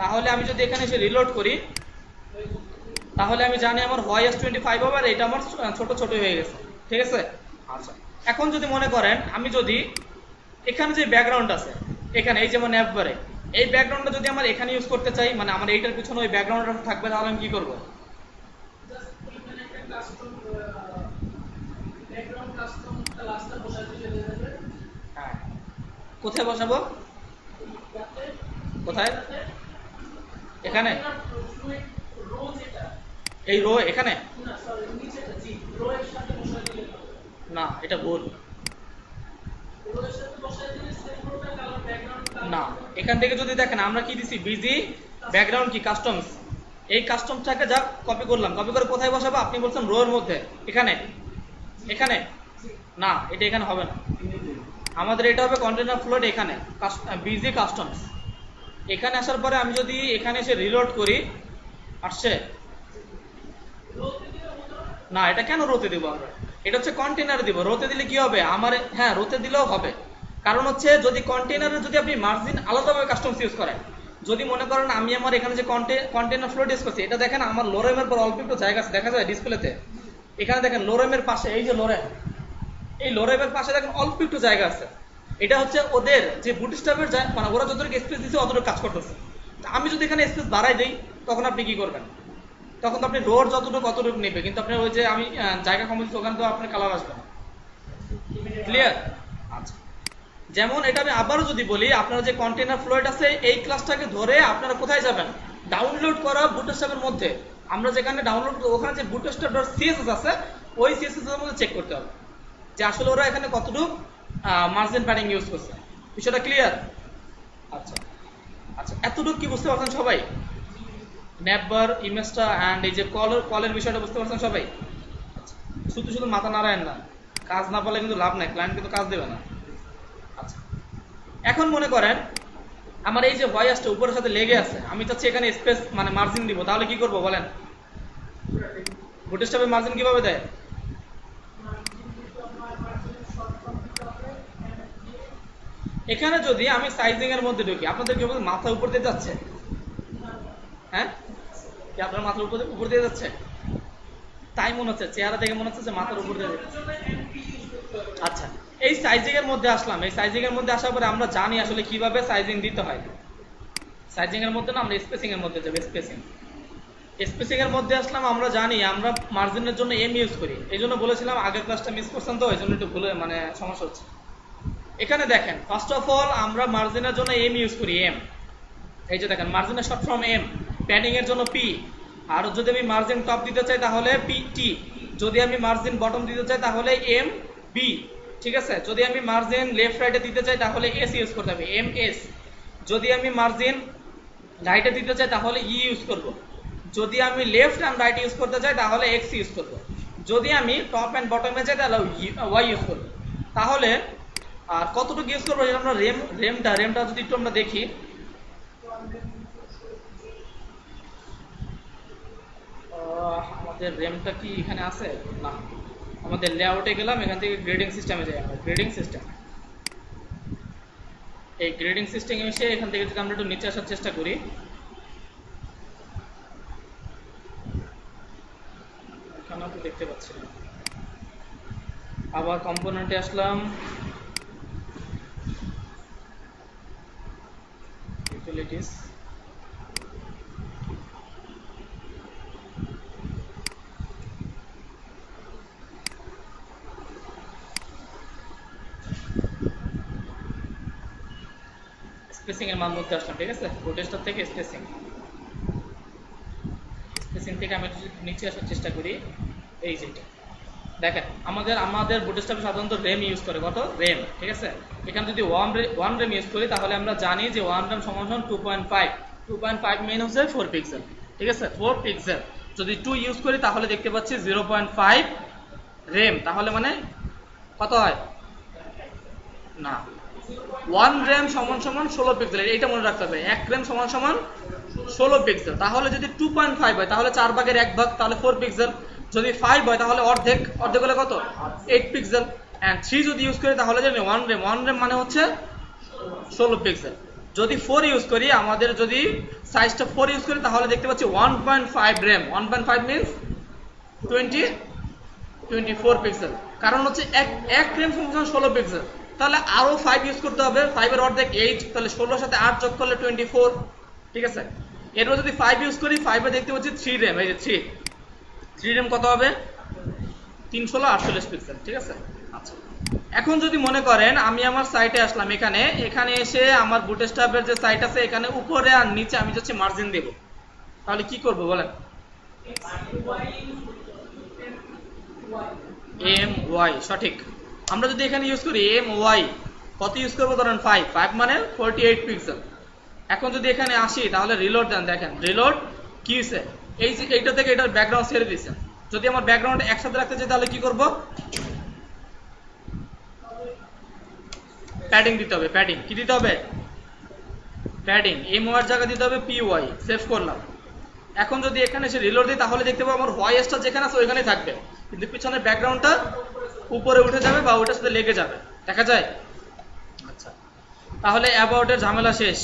তাহলে আমি যদি এখানে এসে রিলোড করি তাহলে আমি জানি আমার হোয়াইস 25 হবে আর এটা আমার ছোট ছোট হয়ে গেছে, ঠিক আছে। আচ্ছা, এখন যদি মনে করেন আমি যদি এখানে যে ব্যাকগ্রাউন্ড আছে এখানে এই যেমন অ্যাপবারে এই ব্যাকগ্রাউন্ডটা যদি আমার এখানে ইউজ করতে চাই, মানে আমার এইটার পিছনে ওই ব্যাকগ্রাউন্ডটা থাকবে, তাহলে আমি কি করব? হ্যাঁ, কোথায় বসাবো? কোথায়? এখানে এই রো এখানে না, এটা ভুল। না, এখান থেকে যদি দেখেন আমরা কি দিছি বিজি ব্যাকগ্রাউন্ড কি কাস্টমস, এই কাস্টমসটাকে যা কপি করলাম, কপি করে কোথায় বসাবো? আপনি বলছেন রো এর মধ্যে, এখানে এখানে না, এটা এখানে হবে না, আমাদের এটা হবে কন্টেনার ফ্লোট এখানে বিজি কাস্টমস। এখানে আসার পরে আমি যদি এখানে এসে রিলোড করি, আসছে না, এটা কেন রোতে দিব আমরা? এটা হচ্ছে কন্টেনারে দিব, রোতে দিলে কি হবে আমার? হ্যাঁ, রোতে দিলেও হবে, কারণ হচ্ছে যদি কন্টেনারে যদি আপনি মার্জিন আলাদাভাবে কাস্টমস ইউজ করেন, যদি মনে করেন আমি আমার এখানে যে কন্টেনার ফ্লোট ইউজ করছি, এটা দেখেন আমার লোরেমের পর অল্প একটু জায়গা আছে, দেখা যায় ডিসপ্লেতে, এখানে দেখেন লোরেমের পাশে এই যে লোরেম, এই লোরেমের পাশে দেখেন অল্প একটু জায়গা আছে, এটা হচ্ছে ওদের যে বুটস্ট্র্যাপের মানে ওরা যতটুকু স্পেস দিচ্ছে অতটুকু কাজ করতেছে। আমি যদি এখানে স্পেস বাড়াই দিই তখন আপনি কি করবেন? তখন তো আপনি রোড যতটুকু অতটুকু নেবে, কিন্তু আপনার ওই যে আমি জায়গা কম দিচ্ছি ওখানে তো আপনার কালার আসবে না। ক্লিয়ার? আচ্ছা, যেমন এটা আমি আবারও যদি বলি, আপনারা যে কন্টেনার ফ্লোট আছে এই ক্লাসটাকে ধরে আপনারা কোথায় যাবেন? ডাউনলোড করা বুটস্ট্র্যাপের মধ্যে, আমরা যেখানে ডাউনলোড ওখানে যে বুটস্ট্র্যাপ.css আছে ওই সিএসএস এর মধ্যে চেক করতে হবে যে আসলে ওরা এখানে কতটুকু মার্জিন প্যাডিং ইউজ করছে। বিষয়টা ক্লিয়ার? আচ্ছা আচ্ছা, এতটুকু কি বুঝতে পারছেন সবাই? নেভার ইমেজটা অ্যান্ড এই যে কলের বিষয়টা বুঝতে পারছেন সবাই? আচ্ছা, শুধু শুধু মাথা নাড়ায়েন না, কাজ না পারলে কিন্তু লাভ নাই, ক্লায়েন্ট কিন্তু কাজ দেবে না। আচ্ছা, এখন মনে করেন আমার এই যে ভয়েসটা উপরের সাথে লেগে আছে, আমি চাচ্ছি এখানে স্পেস মানে মার্জিন দিব, তাহলে কি করব বলেন? বুটস্ট্র্যাপে মার্জিন কিভাবে দেয়? এখানে যদি আমি সাইজিং এর মধ্যে ঢুকি, আপনাদের কি মাথা উপর দিয়ে যাচ্ছে? হ্যাঁ, কি আপনার মাথার উপর দিয়ে যাচ্ছে? তাই মনে হচ্ছে, চেহারা দেখে মনে হচ্ছে যে মাথার উপর দিয়ে যাচ্ছে। আচ্ছা, এই সাইজিং এর মধ্যে আসলাম, এই সাইজিং এর মধ্যে আসার পরে আমরা জানি আসলে কিভাবে সাইজিং দিতে হয়। সাইজিং এর মধ্যে না, আমরা স্পেসিং এর মধ্যে যাবো। স্পেসিং এর মধ্যে আসলাম, আমরা জানি আমরা মার্জিনের জন্য এম ইউজ করি, এই জন্য বলেছিলাম আগের ক্লাসটা মিস করছেন তো, এই জন্য একটু ভুলে মানে সমস্যা হচ্ছে। এখানে দেখেন ফার্স্ট অফ অল আমরা মার্জিনের জন্য এম ইউজ করি, এম। এই যে দেখেন মার্জিনের শর্ট ফর্ম এম, প্যাডিং এর জন্য পি, আর যদি আমি মার্জিন টপ দিতে চাই তাহলে পি টি, যদি আমি মার্জিন বটম দিতে চাই তাহলে এম বি, ঠিক আছে। যদি আমি মার্জিন লেফট রাইটে দিতে চাই তাহলে এস ইউজ করতে হবে, এম এস। যদি আমি মার্জিন রাইটে দিতে চাই তাহলে ই ইউজ করব। যদি আমি লেফট অ্যান্ড রাইট ইউজ করতে চাই তাহলে এক্স ইউজ করব। যদি আমি টপ অ্যান্ড বটমে চাই তাহলে ওয়াই ইউজ করব। তাহলে আর কতটুকু ইউজ করবো আমরা রেমটা যদি একটু আমরা দেখি, আমাদের রেমটা কি এখানে আছে? না, আমাদের লেআউটে গেলাম, এখান থেকে গ্রেডিং সিস্টেমে যাই আমরা। গ্রেডিং সিস্টেম, এই গ্রেডিং সিস্টেমে এসে এখান থেকে যদি আমরা একটু নিচে আসার চেষ্টা করি, এখানে তো দেখতে পাচ্ছি না। আবার কম্পোনেন্টে আসলাম, ইউটিলিটিস, স্পেসিং এর মান মধ্যে আসলাম, ঠিক আছে। প্রোটেস্টার থেকে স্পেসিং থেকে আমি নিচে আসার চেষ্টা করি। এই যেটা দেখেন আমাদের বুটস্ট্র্যাপে সাধারণত রেম ইউজ করে, কত রেম, ঠিক আছে। এখানে যদি ওয়ান রেম ইউজ করি তাহলে আমরা জানি যে ওয়ান রেম সমান 2.5 মেন হচ্ছে 4 পিক্সেল, ঠিক আছে, 4 পিক্সেল। যদি 2 ইউজ করি তাহলে দেখতে পাচ্ছি 0.5 রেম, তাহলে মানে কত হয়? না, 1 র্যাম সমান সমান 16 পিক্সেল, এইটা মনে রাখতে হবে। 1 র্যাম সমান সমান 16 পিক্সেল। তাহলে যদি 2.5 হয় তাহলে 4 ভাগের 1 ভাগ, তাহলে 4 পিক্সেল। যদি 5 হয় তাহলে অর্ধেক, অর্ধেক হলে কত? 8 পিক্সেল। এন্ড 3 যদি ইউজ করি তাহলে জানি 1 র্যাম, 1 র্যাম মানে হচ্ছে 16 পিক্সেল। যদি 4 ইউজ করি, আমাদের যদি সাইজটা 4 ইউজ করি তাহলে দেখতে পাচ্ছি 1.5 র্যাম। 1.5 means 24 pixel. কারণ হচ্ছে 1 র্যাম সমান 16 পিক্সেল। তাহলে আরো 5 ইউজ করতে হবে। 5 এর অর্ধেক 8, তাহলে 16 এর সাথে 8 যোগ করলে 24। ঠিক আছে, এরপর যদি 5 ইউজ করি, 5 এ দেখতে পাচ্ছি 3 র্যাম। এই যে 3 র্যাম কত হবে? 316 পিক্সেল। ঠিক আছে। আচ্ছা, এখন যদি মনে করেন আমি আমার সাইটে আসলাম, এখানে এসে আমার বুটস্ট্র্যাপের যে সাইট আছে এখানে উপরে আর নিচে আমি যাচ্ছি মার্জিন দেব, তাহলে কি করব বলেন? এম ওয়াই, সঠিক। আমরা যদি এখানে ইউজ করি এম ওয়াই, কত ইউজ করবো? ধরেন 5 মানে 48 পিক্সেল। এখন যদি এখানে আসি তাহলে রিলোড দেন, দেখেন রিলোড কি হয়েছে, এইটা থেকে এটার ব্যাকগ্রাউন্ড ছেড়ে দিয়েছে। যদি আমার ব্যাকগ্রাউন্ড একসাথে রাখতে চাই তাহলে কি করব? প্যাডিং দিতে হবে। প্যাডিং কি দিতে হবে? প্যাডিং এম ওয়াই এর জায়গা দিতে হবে পি ওয়াই। সেভ করলাম। এখন যদি এখানে এসে রিলোড দিই তাহলে দেখতে পাবো আমার ভয়েসটা যেখানে আছে ওইখানেই থাকবে, কিন্তু পিছনের ব্যাকগ্রাউন্ডটা উপরে উঠে যাবে বা ওটার সাথে লেগে যাবে। দেখা যায়? আচ্ছা, তাহলে অ্যাবাউটের ঝামেলা শেষ।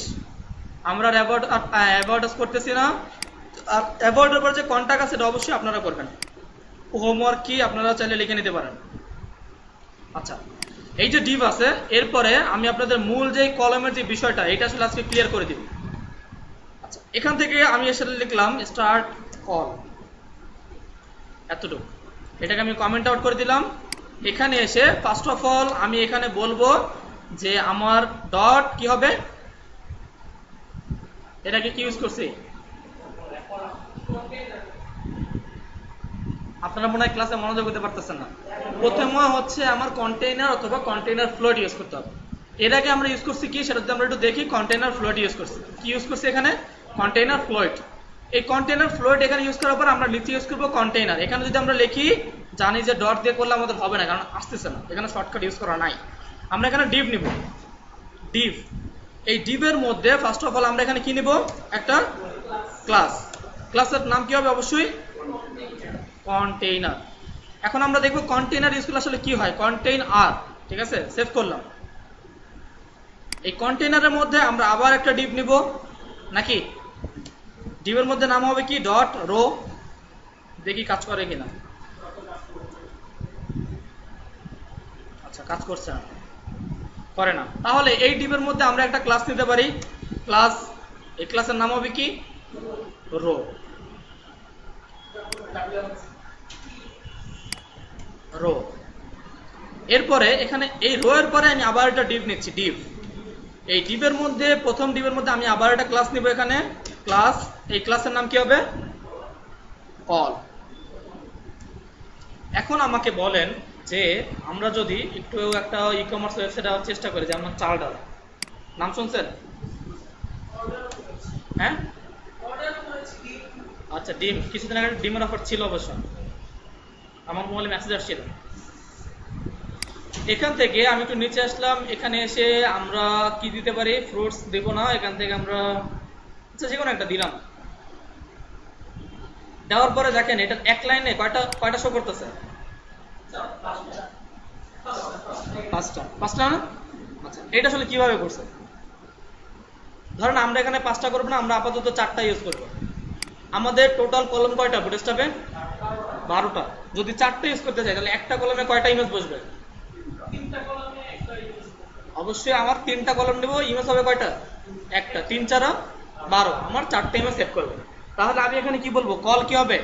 আমরা অ্যাবাউট করতেছি না। আর অ্যাবাউটের পর যে কন্টাক্ট আছে সেটা অবশ্যই আপনারা করবেন। হোমওয়ার্ক কি আপনারা চাইলে লিখে নিতে পারেন। আচ্ছা, এই যে ডিভ আছে, এরপরে আমি আপনাদের মূল যে কলামের যে বিষয়টা, এটা আসলে আজকে ক্লিয়ার করে দিব। আচ্ছা, এখান থেকে আমি আসলে লিখলাম স্টার্ট কল, এতটুকু। এটাকে আমি কমেন্ট আউট করে দিলাম। এখানে এসে ফার্স্ট অফ অল আমি এখানে বলবো যে আমার ডট কি হবে, এটাকে কি ইউজ করছি? আপনারা মনে হয় ক্লাসে মনোযোগ দিতে পারতেছেন না। প্রথমে হচ্ছে আমার কন্টেইনার অথবা কন্টেইনার ফ্লোট ইউজ করতে হবে। এর আগে আমরা ইউজ করছি কি, সেটা যদি আমরা একটু দেখি, কন্টেইনার ফ্লোট ইউজ করছি। কি ইউজ করছি এখানে? Container float. এই কন্টেইনার ফ্লোট এখানে ইউজ করার পর আমরা নিচে ইউজ করবো কন্টেইনার। এখানে যদি আমরা লিখি, জানি যে ডট দিয়ে করলে আমাদের হবে না, কারণ আসতেছে না, এখানে শর্টকাট ইউজ করা নাই। আমরা এখানে ডিভ নিব। ডিভ, এই ডিভের মধ্যে ফার্স্ট অফ অল আমরা এখানে কি নিব? একটা ক্লাস। ক্লাসের নাম কি হবে? অবশ্যই কন্টেইনার। এখন আমরা দেখব কন্টেইনার ইউজ করলে আসলে কি হয়। কন্টেইন আর, ঠিক আছে, সেভ করলাম। এই কন্টেইনারের মধ্যে আমরা আবার একটা ডিভ নিব নাকি? ডিভের মধ্যে নাম হবে কি? Dot row. দেখি কাজ করে কিনা। আচ্ছা, কাজ করছে না, করে না। তাহলে এই ডিভের মধ্যে আমরা একটা ক্লাস নিতে পারি, ক্লাস। এই ক্লাসের নাম হবে কি? রো। রো। এরপরে এখানে এই রো এর পরে আমি আবার একটা ডিভ নিচ্ছি, ডিভ। এই ডিভের মধ্যে প্রথম ডিভের মধ্যে আমি আবার একটা ক্লাস নিব এখানে, ক্লাস। এই ক্লাসের নাম কি হবে? কল। এখন আমাকে বলেন যে আমরা যদি একটু একটা ই কমার্স ওয়েবসাইট আসার চেষ্টা করি, যেমন চালডাল, নাম শুনছেন? হ্যাঁ, আচ্ছা, ডিম কিছুদিন আগে ডিমের অফার ছিল অবশ্য, আমার মোবাইলে মেসেজ আসছিল। এখান থেকে আমি একটু নিচে আসলাম। এখানে এসে আমরা কি দিতে পারি? ফ্রুটস দেব না, এখান থেকে আমরা আচ্ছা যে কোনো একটা দিলাম। দেওয়ার পরে দেখেন এটা এক লাইনে কয়টা শো করতেছে? পাঁচটা না? আচ্ছা, এটা আসলে কিভাবে করছে? ধরেন আমরা এখানে 5টা করবো না, আমরা আপাতত 4টা ইউজ করবো। আমাদের টোটাল কলম কয়টা বুটস্ট্র্যাপে? 12টা। যদি 4টা ইউজ করতে চাই তাহলে একটা কলমে কয়টা ইমেজ বসবে? অবশ্যই আমার 3টা কলম নেব, ইমেজ হবে কয়টা? একটা। 3 4 12, আমার 4টা ইমেজ সেভ করবে। তাহলে আমি এখানে কি বলবো? কল কি হবে?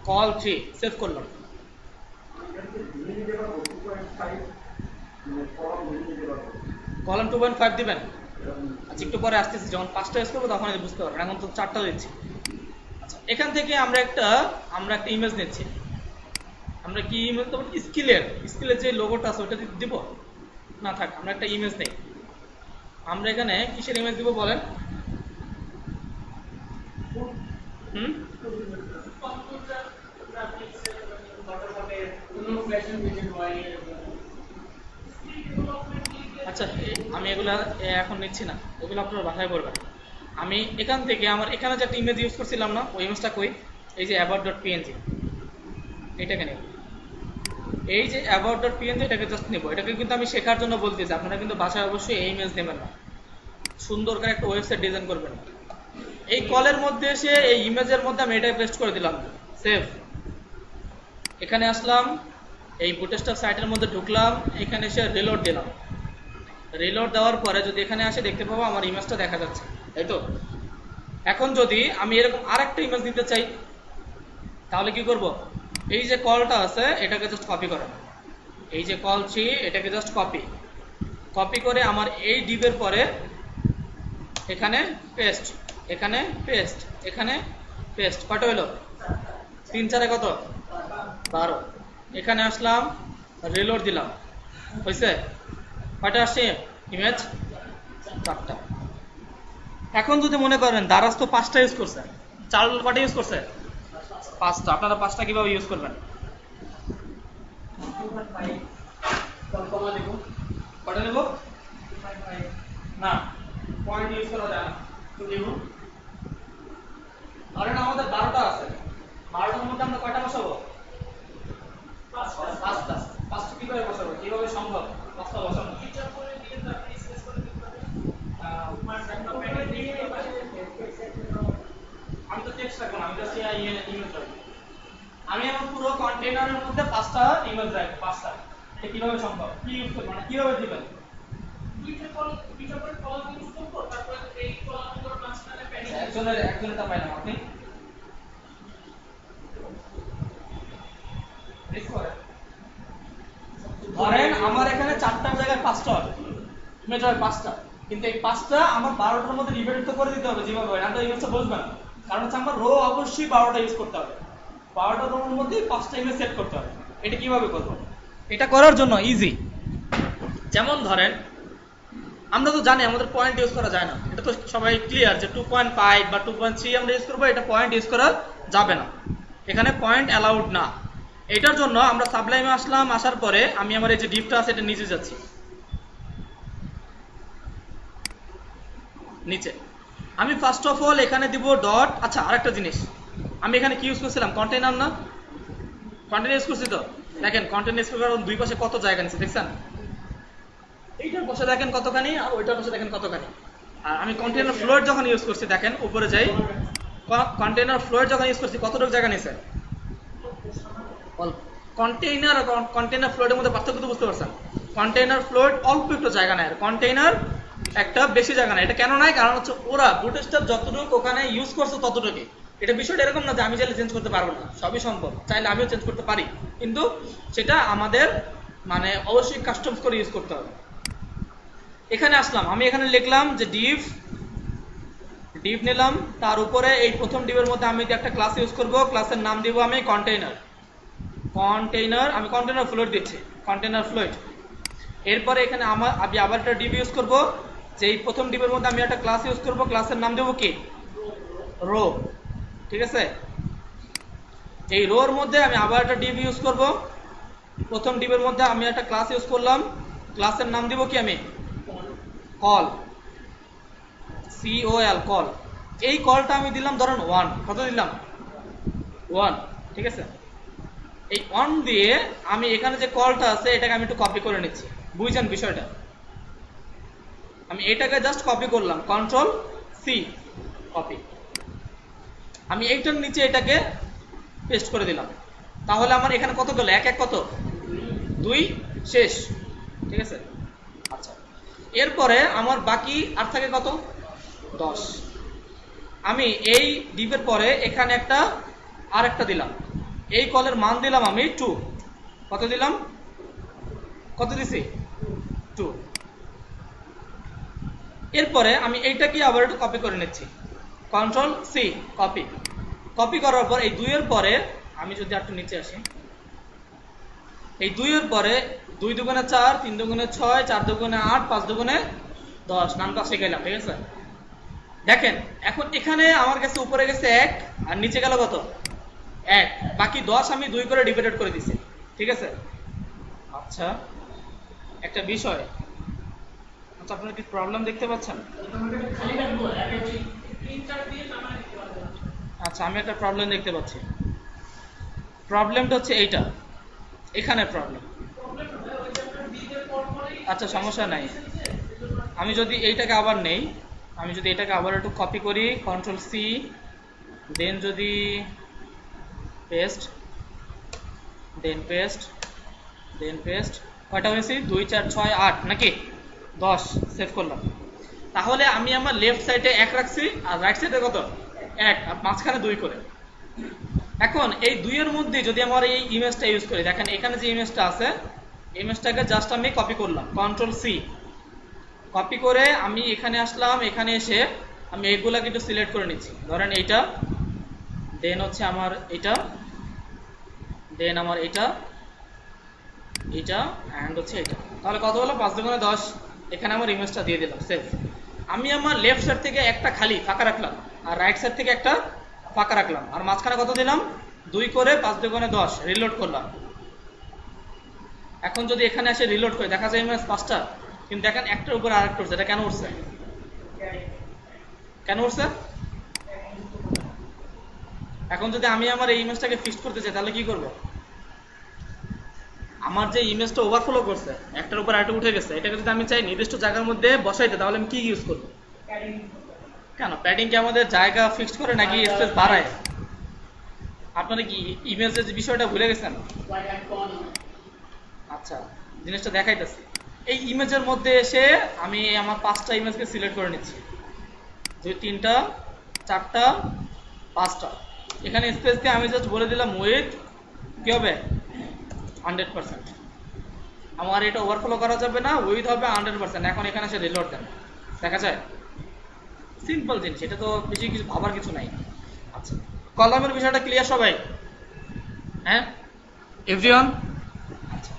কল 3। সেভ করলাম। কলম 2.5 দিবেন। আচ্ছা, একটু পরে আসতেছি, যখন 5টা ইউজ করবো তখন বুঝতে পারবেন। এখন তো 4টা দিচ্ছি। আচ্ছা, এখান থেকে আমরা একটা ইমেজ নিচ্ছি। আমরা কি ইমেজ দেবো? স্কিলের যে লোগোটা আছে ওটা দিব না, থাক, আমরা একটা ইমেজ নেই। আমরা এখানে কিসের ইমেজ দিব বলেন? আচ্ছা আমি এগুলা এখন নিচ্ছি না, ওগুলো আপনারা বাসায় করবেন। আমি এখান থেকে আমার এখানে যে একটা ইমেজ ইউজ করছিলাম না, ওই ইমেজটা কই, এই যে about.png, এটাকে নেব। এই যে about.png এটাকে জাস্ট নেব। এটাকে কিন্তু আমি শেখার জন্য বলতেছি, আপনারা কিন্তু বাসায় অবশ্যই এই ইমেজ নেবেন না, সুন্দর করে একটা ওয়েবসাইট ডিজাইন করবেন। এই কলের মধ্যে এসে এই ইমেজের মধ্যে আমি এটাই পেস্ট করে দিলাম, সেভ। এখানে আসলাম, এই বুটস্ট্র্যাপ সাইটের মধ্যে ঢুকলাম, এখানে এসে রিলোড দিলাম। রিলোড দেওয়ার পরে যদি এখানে আসে দেখতে পাবো আমার ইমেজটা দেখা যাচ্ছে, তাই তো? এখন যদি আমি এরকম আরেকটা ইমেজ দিতে চাই, তাহলে কি করব? এই যে কলটা আছে এটাকে জাস্ট কপি করেন, এই যে কল থ্রি এটাকে জাস্ট কপি করে আমার এই ডিবের পরে এখানে পেস্ট, এখানে পেস্ট, এখানে পেস্ট। কত হলো? 3 4 কত? 12। এখানে আসলাম, রিলোড দিলাম, হয়েছে? কয়টা আসছে ইমেজ? 4টা। এখন যদি মনে করেন দারাজ তো 5টা ইউজ করছে, চার্ল কয়টা ইউজ করছে? 5টা। আপনারা 5টা কিভাবে ইউজ করবেন? কয়টা নেব? না, পয়েন্ট ইউজ করা যায় না, তো দেব। ধরেন আমাদের 12টা আছে, 12টার মধ্যে আমরা কয়টা বসাবো? 5টা। 5টা কিভাবে বসাবো? কিভাবে সম্ভব 5টা বসানো? আমি তো টেক্সট রাখবো না, আমি জাস্ট ইমেজ রাখবো। আমি আমার পুরো কন্টেইনারের মধ্যে 5টা ইমেজ রাখবো, 5টা। এটা কিভাবে সম্ভব? কি ইউজ করব, মানে কিভাবে দিবেন? একজনেরটা পাইলাম, আপনি ধরেন আমার এখানে 4টার জায়গায় 5টা হবে, ইমেজ হবে 5টা, কিন্তু এই 5টা আমার 12টার মধ্যে ডিভাইড তো করে দিতে হবে যেভাবে হয়, না তো ইমেজটা বুঝবেন না। কারণ হচ্ছে আমার রো অবশ্যই 12টা ইউজ করতে হবে, 12টা রোর মধ্যে 5টা ইমেজ সেট করতে হবে। এটা কিভাবে করব? এটা করার জন্য ইজি। যেমন ধরেন আমরা তো জানি আমাদের পয়েন্ট ইউজ করা যায় না, এটা তো সবাই ক্লিয়ার যে 2.5 বা 2.3 আমরা ইউজ করবো, এটা পয়েন্ট ইউজ করা যাবে না, এখানে পয়েন্ট অ্যালাউড না। এটার জন্য আমরা সাবলাইমে আসলাম, আসার পরে আমি আমার এই যে ডিপটা আছে এটা নিচে যাচ্ছি, নিচে আমি ফার্স্ট অফ অল এখানে দিব ডট। আচ্ছা আরেকটা জিনিস, আমি এখানে কি ইউজ করছিলাম? কন্টেইনার না? কন্টেইনার ইউজ করছি তো? দেখেন কন্টেইনার ইউজ করার দুই পাশে কত জায়গা নিচ্ছে, দেখছেন? এইটার পাশে দেখেন কতখানি, আর ওইটার পাশে দেখেন কতখানি। আর আমি কন্টেইনার ফ্লোর যখন ইউজ করছি, দেখেন উপরে যাই, কন্টেইনার ফ্লোর যখন ইউজ করছি কতটুকু জায়গা নিছে? অল্প। কন্টেইনার আর কন্টেইনার ফ্লোরের মধ্যে পার্থক্য তো বুঝতে পারছেন? কন্টেইনার ফ্লোর অল্প একটু জায়গা নেয়, আর কন্টেইনার একটা বেশি জায়গা নেয়। এটা কেন নাই? কারণ হচ্ছে ওরা বুটস্ট্র্যাপ যতটুকু ওখানে ইউজ করছে ততটুকুই। এটা বিষয়টা এরকম না যে আমি চাইলে চেঞ্জ করতে পারবো না, সবই সম্ভব, চাইলে আমিও চেঞ্জ করতে পারি, কিন্তু সেটা আমাদের মানে অবশ্যই কাস্টমস করে ইউজ করতে হবে। এখানে আসলাম, আমি এখানে লিখলাম যে ডিভ নিলাম, তার উপরে এই প্রথম ডিভের মধ্যে আমি একটা ক্লাস ইউজ করব, ক্লাসের নাম দিব আমি কন্টেইনার। আমি কন্টেইনার ফ্লোট দিচ্ছি, কন্টেইনার ফ্লোট। এরপরে এখানে আমি আবার একটা ডিভ ইউজ করব, যে এই প্রথম ডিভের মধ্যে আমি একটা ক্লাস ইউজ করব, ক্লাসের নাম দেব কি? রো। ঠিক আছে? এই রোর মধ্যে আমি আবার একটা ডিভ ইউজ করব, প্রথম ডিভের মধ্যে আমি একটা ক্লাস ইউজ করলাম, ক্লাসের নাম দিব কি আমি? Call, COL, call. এই কলটা আমি দিলাম ধরেন 1, কত দিলাম? 1। ঠিক আছে? এই 1 দিয়ে আমি এখানে যে কলটা আছে এটাকে আমি একটু কপি করে নিচ্ছি, বুঝছেন বিষয়টা? আমি এটাকে জাস্ট কপি করলাম, Ctrl+C, কপি। আমি এইটার নিচে এটাকে পেস্ট করে দিলাম, তাহলে আমার এখানে কত গেল? 1 1 কত? 2, শেষ। ঠিক আছে? আচ্ছা, এরপরে আমার বাকি আর থাকে কত? 10। আমি এই ডিপের পরে এখানে আর একটা দিলাম, এই কলের মান দিলাম আমি 2। কত দিলাম? কত দিছি? 2। এরপরে আমি এইটাকে আবার একটু কপি করে নিচ্ছি, Ctrl+C, কপি। কপি করার পর এই 2 এর পরে আমি যদি একটু নিচে আসি, এই 2 এর পরে 2 দুগুণে 4, 3 দুগুণে 6, 4 দুগুণে 8, 5 দুগুণে 10, নামটা শিখাইলাম। ঠিক আছে? দেখেন এখন এখানে আমার কাছে উপরে গেছে 1 আর নিচে গেল কত? 1। বাকি 10 আমি 2 করে ডিভাইডেড করে দিছি। ঠিক আছে? আচ্ছা, একটা বিষয়, আচ্ছা আপনারা কি প্রবলেম দেখতে পাচ্ছেন? আচ্ছা আমি একটা প্রবলেম দেখতে পাচ্ছি। প্রবলেমটা হচ্ছে এইটা, এখানে প্রবলেম। আচ্ছা সমস্যা নাই, আমি যদি এইটাকে আবার নেই, আমি যদি এটাকে আবার একটু কপি করি, কন্ট্রোল সি, দেন যদি পেস্ট, দেন পেস্ট, দেন পেস্ট, কয়টা হয়েছে? 2 4 6 8 নাকি 10, সেভ করলাম। তাহলে আমি আমার লেফট সাইডে 1 রাখছি আর রাইট সাইডে কত? 1, আর মাঝখানে 2 করে। এখন এই 2 এর মধ্যে যদি আমার এই ইমেজটা ইউজ করি, দেখেন এখানে যে ইমেজটা আছে, ইমেজটাকে জাস্ট আমি কপি করলাম, কন্ট্রোল সি, কপি করে আমি এখানে আসলাম, এখানে এসে আমি এগুলাকে একটু সিলেক্ট করে নিচ্ছি, ধরেন এইটা, দেন হচ্ছে আমার এটা, দেন আমার এটা, এটা অ্যান্ড হচ্ছে এটা। তাহলে কত হলো? 5 2 10। এখানে আমার ইমেজটা দিয়ে দিলাম, সেভ। আমি আমার লেফট সাইড থেকে একটা খালি ফাঁকা রাখলাম আর রাইট সাইড থেকে একটা ফাঁকা রাখলাম, আর মাঝখানে কত দিলাম? 2 করে 5 2 10, রিলোড করলাম। এখন যদি এখানে এসে রিলোড করে দেখা যায় ইমেজ 5টা, কিন্তু দেখেন একটার উপর আরেকটা উঠছে। এটা কেন উঠছে? কেন উঠছে? এখন যদি আমি আমার এই ইমেজটাকে ফিক্স করতে চাই তাহলে কি করব? আমার যে ইমেজটা ওভারফ্লো করছে, একটার উপর আরেকটা উঠে গেছে, এটাকে যদি আমি চাই নির্দিষ্ট জায়গার মধ্যে বসাইতে, তাহলে আমি কি ইউজ করব? কেন প্যাডিং কি আমাদের জায়গা ফিক্স করে নাকি স্পেস বাড়ায়? আপনারা কি ইমেজের যে বিষয়টা ভুলে গেছেন? আচ্ছা জিনিসটা দেখাইতেছি। এই ইমেজের মধ্যে এসে আমি আমার 5টা ইমেজকে সিলেক্ট করে নিচ্ছি, 2 3টা 4টা 5টা। এখানে স্পেস দিয়ে আমি জাস্ট বলে দিলাম উইথ কি হবে? 100%। আমার এটা ওভারফ্লো করা যাবে না, উইথ হবে 100%। এখন এখানে এসে রিলোড দেন, দেখা যায়? সিম্পল জিনিস, এটা তো বেশি কিছু ভাবার কিছু নাই। আচ্ছা কলামের বিষয়টা ক্লিয়ার সবাই? হ্যাঁ এভরিওয়ান? আচ্ছা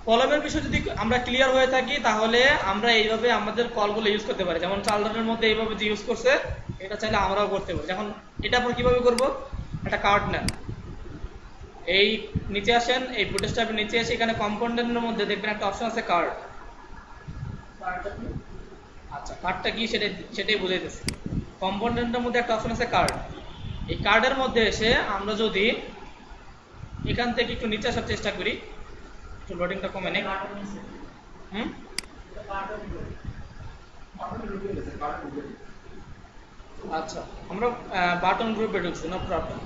কলামের বিষয় যদি আমরা ক্লিয়ার হয়ে থাকি তাহলে আমরা এইভাবে আমাদের কলগুলো ইউজ করতে পারি। যেমন চালডানের মধ্যে এইভাবে যে ইউজ করছে, এটা চাইলে আমরাও করতে পারি। যখন এটা আমরা কিভাবে করব? একটা কার্ড নেন, এই নিচে আসেন, এই বুটস্ট্র্যাপের নিচে এসে এখানে কম্পোনেন্টের মধ্যে দেখবেন একটা অপশন আছে কার্ড। আচ্ছা কার্ডটা কি সেটাই বুঝাইতেছি। কম্পোনেন্টের মধ্যে একটা অপশন আছে কার্ড। এই কার্ডের মধ্যে এসে আমরা যদি এখান থেকে একটু নিচে আসার চেষ্টা করি, একটু লোডিংটা কমে নেই। আচ্ছা আমরা বাটন গ্রুপে ঢুকছি, নো প্রবলেম।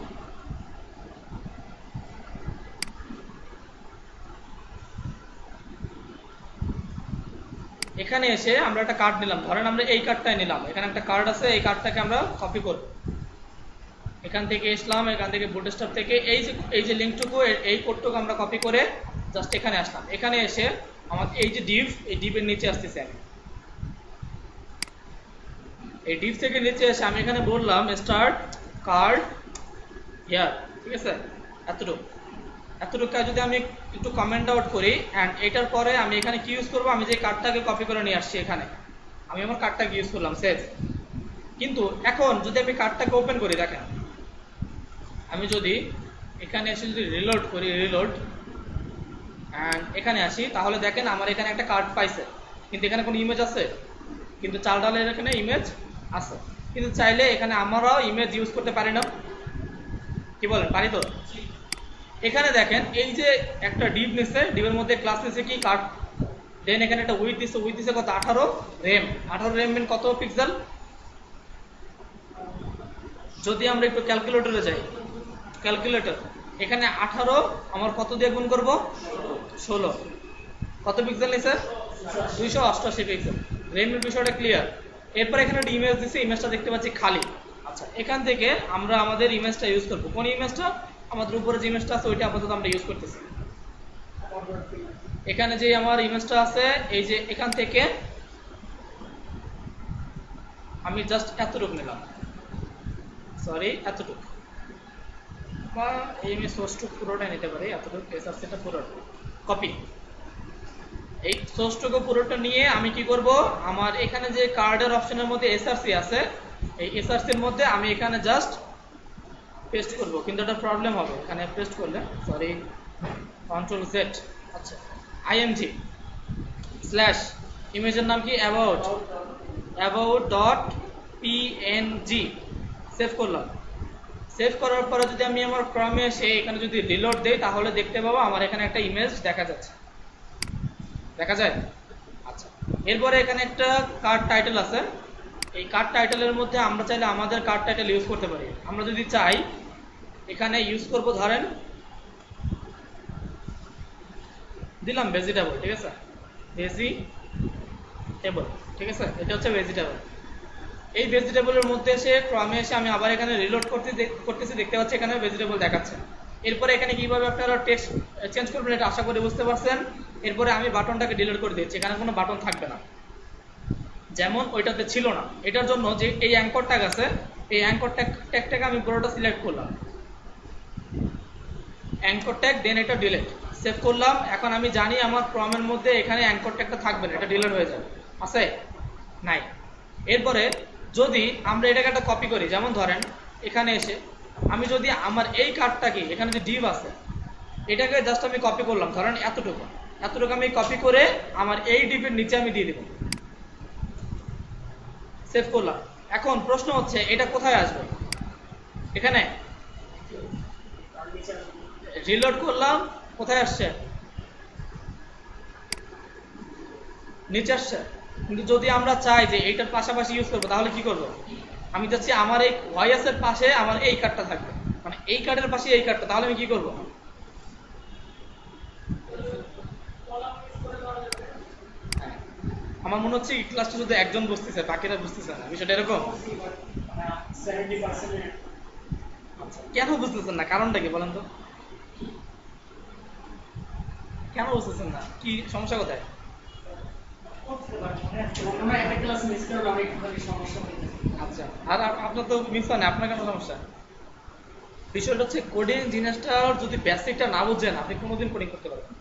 এখানে এসে আমরা একটা কার্ড নিলাম, ধরেন আমরা এই কার্ডটাই নিলাম, এখানে একটা কার্ড আছে, এই কার্ডটাকে আমরা কপি করব। এখান থেকে আসলাম, এখান থেকে বুটস্ট্র্যাপ থেকে এই যে লিঙ্কটুকু, এই কোডটুকু আমরা কপি করে জাস্ট এখানে আসলাম। এখানে এসে আমার এই যে ডিভ, এই ডিভের নিচে আসতেছে আমি, এই ডিভ থেকে নিচে এসে আমি এখানে বললাম স্টার্ট কার্ড হিয়ার, ঠিক আছে? এতটুকু যদি আমি একটু কমেন্ট আউট করি, অ্যান্ড এটার পরে আমি এখানে কি ইউজ করব? আমি যে কার্ডটাকে কপি করে নিয়ে আসছি এখানে, আমি আমার কার্ডটাকে ইউজ করলাম, সেভ। কিন্তু এখন যদি আমি কার্ডটাকে ওপেন করি, দেখেন আমি যদি এখানে এসে যদি রিলোড করি, রিলোড অ্যান্ড এখানে আসি, তাহলে দেখেন আমার এখানে একটা কার্ড পাইছে, কিন্তু এখানে কোনো ইমেজ আছে? কিন্তু চাল ডালের এখানে ইমেজ আছে। কিন্তু চাইলে এখানে আমরাও ইমেজ ইউজ করতে পারি না? কি বলেন, পারি তো? এখানে দেখেন এই যে একটা ডিভ নিচ্ছে, ডিভের মধ্যে ক্লাস নিচ্ছে কি কার্ড, দেন এখানে একটা উইথ দিচ্ছে কত? 18 রেম। 18 রেম মিন কত পিক্সেল? যদি আমরা একটু ক্যালকুলেটরে যাই, ক্যালকুলেটর, এখানে 18 আমার কত দিয়ে গুণ করব? 16। কত পিক্সেল নিছে? 288 পিক্সেল। রেমের বিষয়টা ক্লিয়ার। এরপর এখানে একটা ইমেজ দিচ্ছে, ইমেজটা দেখতে পাচ্ছি খালি। আচ্ছা এখান থেকে আমরা আমাদের ইমেজটা ইউজ করব। কোন ইমেজটা? আমাদের উপরে যে ইমেজটা আছে ওইটা আপাতত আমরা ইউজ করতেছি। এখানে যে আমার ইমেজটা আছে, এই যে এখান থেকে আমি জাস্ট এতটুকু নিলাম, সরি এতটুকু, বা এই আমি সোর্সটুকু পুরোটা নিতে পারি, এতটুকু এসআরসিটা পুরোটা কপি। এই সোর্সটুকু পুরোটা নিয়ে আমি কি করব? আমার এখানে যে কার্ডের অপশনের মধ্যে এসআরসি আছে, এই এসআরসির মধ্যে আমি এখানে জাস্ট পেস্ট করব। কিন্তু একটা প্রবলেম হবে এখানে পেস্ট করলে, সরি কন্ট্রোল জেড, আচ্ছা আইএমজি স্ল্যাশ ইমেজের নাম কি অ্যাবাউট ডট পিএনজি। সেভ করলাম। সেভ করার পরে যদি আমি আমার ক্রমে এসে এখানে যদি রিলোড দেই তাহলে দেখতে পাবো আমার এখানে একটা ইমেজ দেখা যাচ্ছে। দেখা যায়? আচ্ছা, এরপরে এখানে একটা কার্ড টাইটেল আছে। এই কার্ড টাইটেলের মধ্যে আমরা চাইলে আমাদের কার্ড টাইটেল ইউজ করতে পারি। আমরা যদি চাই এখানে ইউজ করব, ধরেন দিলাম ভেজিটেবল, ঠিক আছে, ভেজিটেবল, ঠিক আছে, এটা হচ্ছে ভেজিটেবল। এই ভেজিটেবলের মধ্যে এসে ক্রমে এসে আমি আবার এখানে রিলোড করতেছি, দেখতে পাচ্ছি এখানে ভেজিটেবল দেখাচ্ছে। এরপরে এখানে কিভাবে আপনারা টেক্সট চেঞ্জ করবেন এটা আশা করি বুঝতে পারছেন। এরপরে আমি বাটনটাকে ডিলিট করে দিচ্ছি, এখানে কোনো বাটন থাকবে না, যেমন ওইটাতে ছিল না। এটার জন্য যে এই অ্যাঙ্কর ট্যাগ আছে, এই অ্যাঙ্কর ট্যাগটাকে আমি পুরোটা সিলেক্ট করলাম, অ্যাঙ্কর ট্যাগ, দেন এটা ডিলিট। সেভ করলাম। এখন আমি জানি আমার ক্রমের মধ্যে এখানে অ্যাঙ্কর ট্যাগটা থাকবে না, এটা ডিলিট হয়ে যাবে। আছে? নাই। এরপরে যদি আমরা এটাকে একটা কপি করি, যেমন ধরেন এখানে এসে আমি যদি আমার এই কার্ডটাকে, এখানে যে ডিভ আছে এটাকে জাস্ট আমি কপি করলাম, ধরেন এতটুকু আমি কপি করে আমার এই ডিভের নিচে আমি দিয়ে দেব। সেভ করলাম। এখন প্রশ্ন হচ্ছে এটা কোথায় আসবে? এখানে রিলোড করলাম, কোথায় আসছে? নিচে আসছে। কিন্তু যদি আমরা চাই যে এইটার পাশাপাশি ইউজ করবো তাহলে কি করব? আমি চাচ্ছি আমার এই ভয়েসের পাশে আমার এই কার্ডটা থাকবে, মানে এই কার্ডের পাশে এই কার্ডটা, তাহলে আমি কি করব? আমার মনে হচ্ছে এই ক্লাসটা শুধু একজন বুঝতেছে, বাকিরা বুঝতেছে না, বিষয়টা এরকম। কেন বুঝতেছেন না? কারণটা কি বলেন তো? কেন বুঝতেছেন না? কি সমস্যা কোথায়? আচ্ছা, আর আপনার তো মিস হয় না, আপনার কেন সমস্যা? বিষয়টা হচ্ছে কোডিং জিনিসটা যদি বেসিকটা না বুঝেন আপনি কোনোদিন কোডিং করতে পারবেন।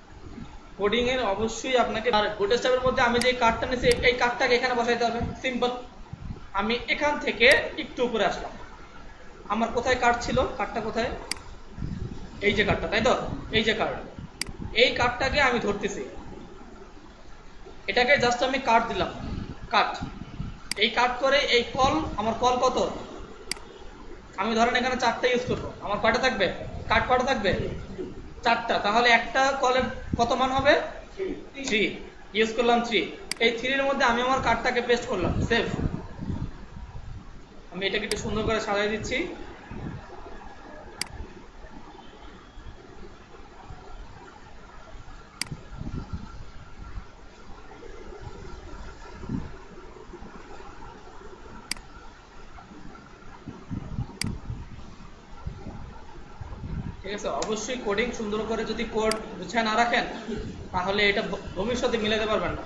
কোডিং এর অবশ্যই আপনাকে, আর বুটস্ট্র্যাপের মধ্যে আমি যে কার্ডটা নিয়েছি এই কার্ডটাকে এখানে বসাইতে হবে, সিম্পল। আমি এখান থেকে একটু উপরে আসলাম, আমার কোথায় কার্ড ছিল, কার্ডটা কোথায়? এই যে কার্ডটা, তাই তো? এই যে কার্ড, এই কার্ডটাকে আমি ধরতেছি, এটাকে জাস্ট আমি কার্ড দিলাম, কাট। এই কাট করে এই কল, আমার কল কত? আমি ধরেন এখানে 4টা ইউজ করবো, আমার কয়টা থাকবে? কাট কয়টা থাকবে? 4টা। তাহলে একটা কলের কত মান হবে? 3। ইউজ করলাম 3। এই 3 এর মধ্যে আমি আমার কার্ডটাকে পেস্ট করলাম, সেভ। আমি এটাকে একটু সুন্দর করে সাজিয়ে দিচ্ছি। ঠিক আছে, অবশ্যই কোডিং সুন্দর করে যদি কোড গুছায় না রাখেন তাহলে এটা ভবিষ্যতে মিলাতে পারবেন না।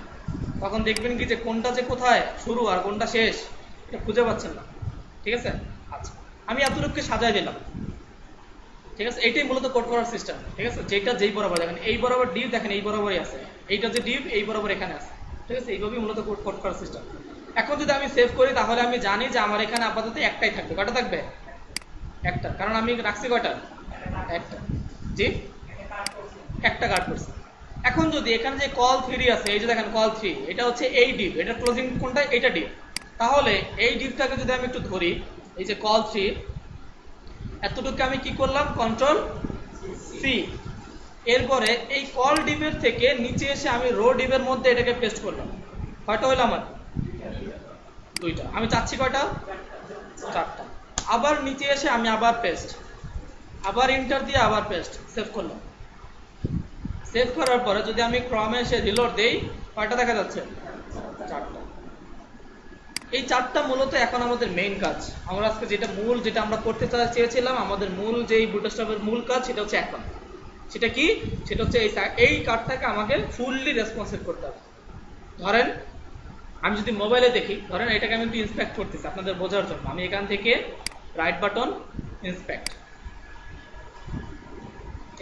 তখন দেখবেন কি যে কোনটা যে কোথায় শুরু আর কোনটা শেষ এটা খুঁজে পাচ্ছেন না। ঠিক আছে, আচ্ছা, আমি এতটুকুকে সাজায় দিলাম। ঠিক আছে, এইটাই মূলত কোড করার সিস্টেম। ঠিক আছে, যেটা যেই বরাবর দেখেন, এই বরাবর ডিভ দেখেন, এই বরাবরই আছে, এইটা যে ডিভ এই বরাবর এখানে আছে। ঠিক আছে, এইভাবেই মূলত কোড করার সিস্টেম। এখন যদি আমি সেভ করি তাহলে আমি জানি যে আমার এখানে আপাতত একটাই থাকবে। কয়টা থাকবে? একটা, কারণ আমি রাখছি কয়টা? একটা। জি, একটা কাট করছি। এখন যদি এখানে যে কল 3 আছে, এই যে দেখেন কল 3, এটা হচ্ছে এই ডিভ, এটা ক্লোজিং কোনটা? এটা ডিভ। তাহলে এই ডিভটাকে যদি আমি একটু ধরি, এই যে কল 3, এতটুকু আমি কি করলাম? Control C. এরপরে এই কল ডিভের থেকে নিচে এসে আমি রো ডিভের মধ্যে এটাকে পেস্ট করলাম। কয়টা হলো আমার? 2টা। আমি চাচ্ছি কয়টা? 4টা। আবার নিচে এসে আমি আবার পেস্ট, আবার এন্টার দিয়ে আবার পেস্ট, সেভ করলাম। সেভ করার পরে যদি আমি ক্রমে এসে রিলোড দেই, কয়টা দেখা যাচ্ছে? 4টা। এই 4টা মূলত এখন আমাদের মেইন কাজ। আমরা আজকে যেটা আমরা করতে চেয়েছিলাম, আমাদের মূল যেই বুটস্ট্র্যাপের মূল কাজ সেটা হচ্ছে এখন। সেটা কি? সেটা হচ্ছে এই কার্ডটাকে আমাকে ফুললি রেসপন্সিভ করতে হবে। ধরেন আমি যদি মোবাইলে দেখি, ধরেন এটাকে আমি একটু ইন্সপেক্ট করতেছি আপনাদের বোঝার জন্য। আমি এখান থেকে রাইট বাটন, ইন্সপেক্ট,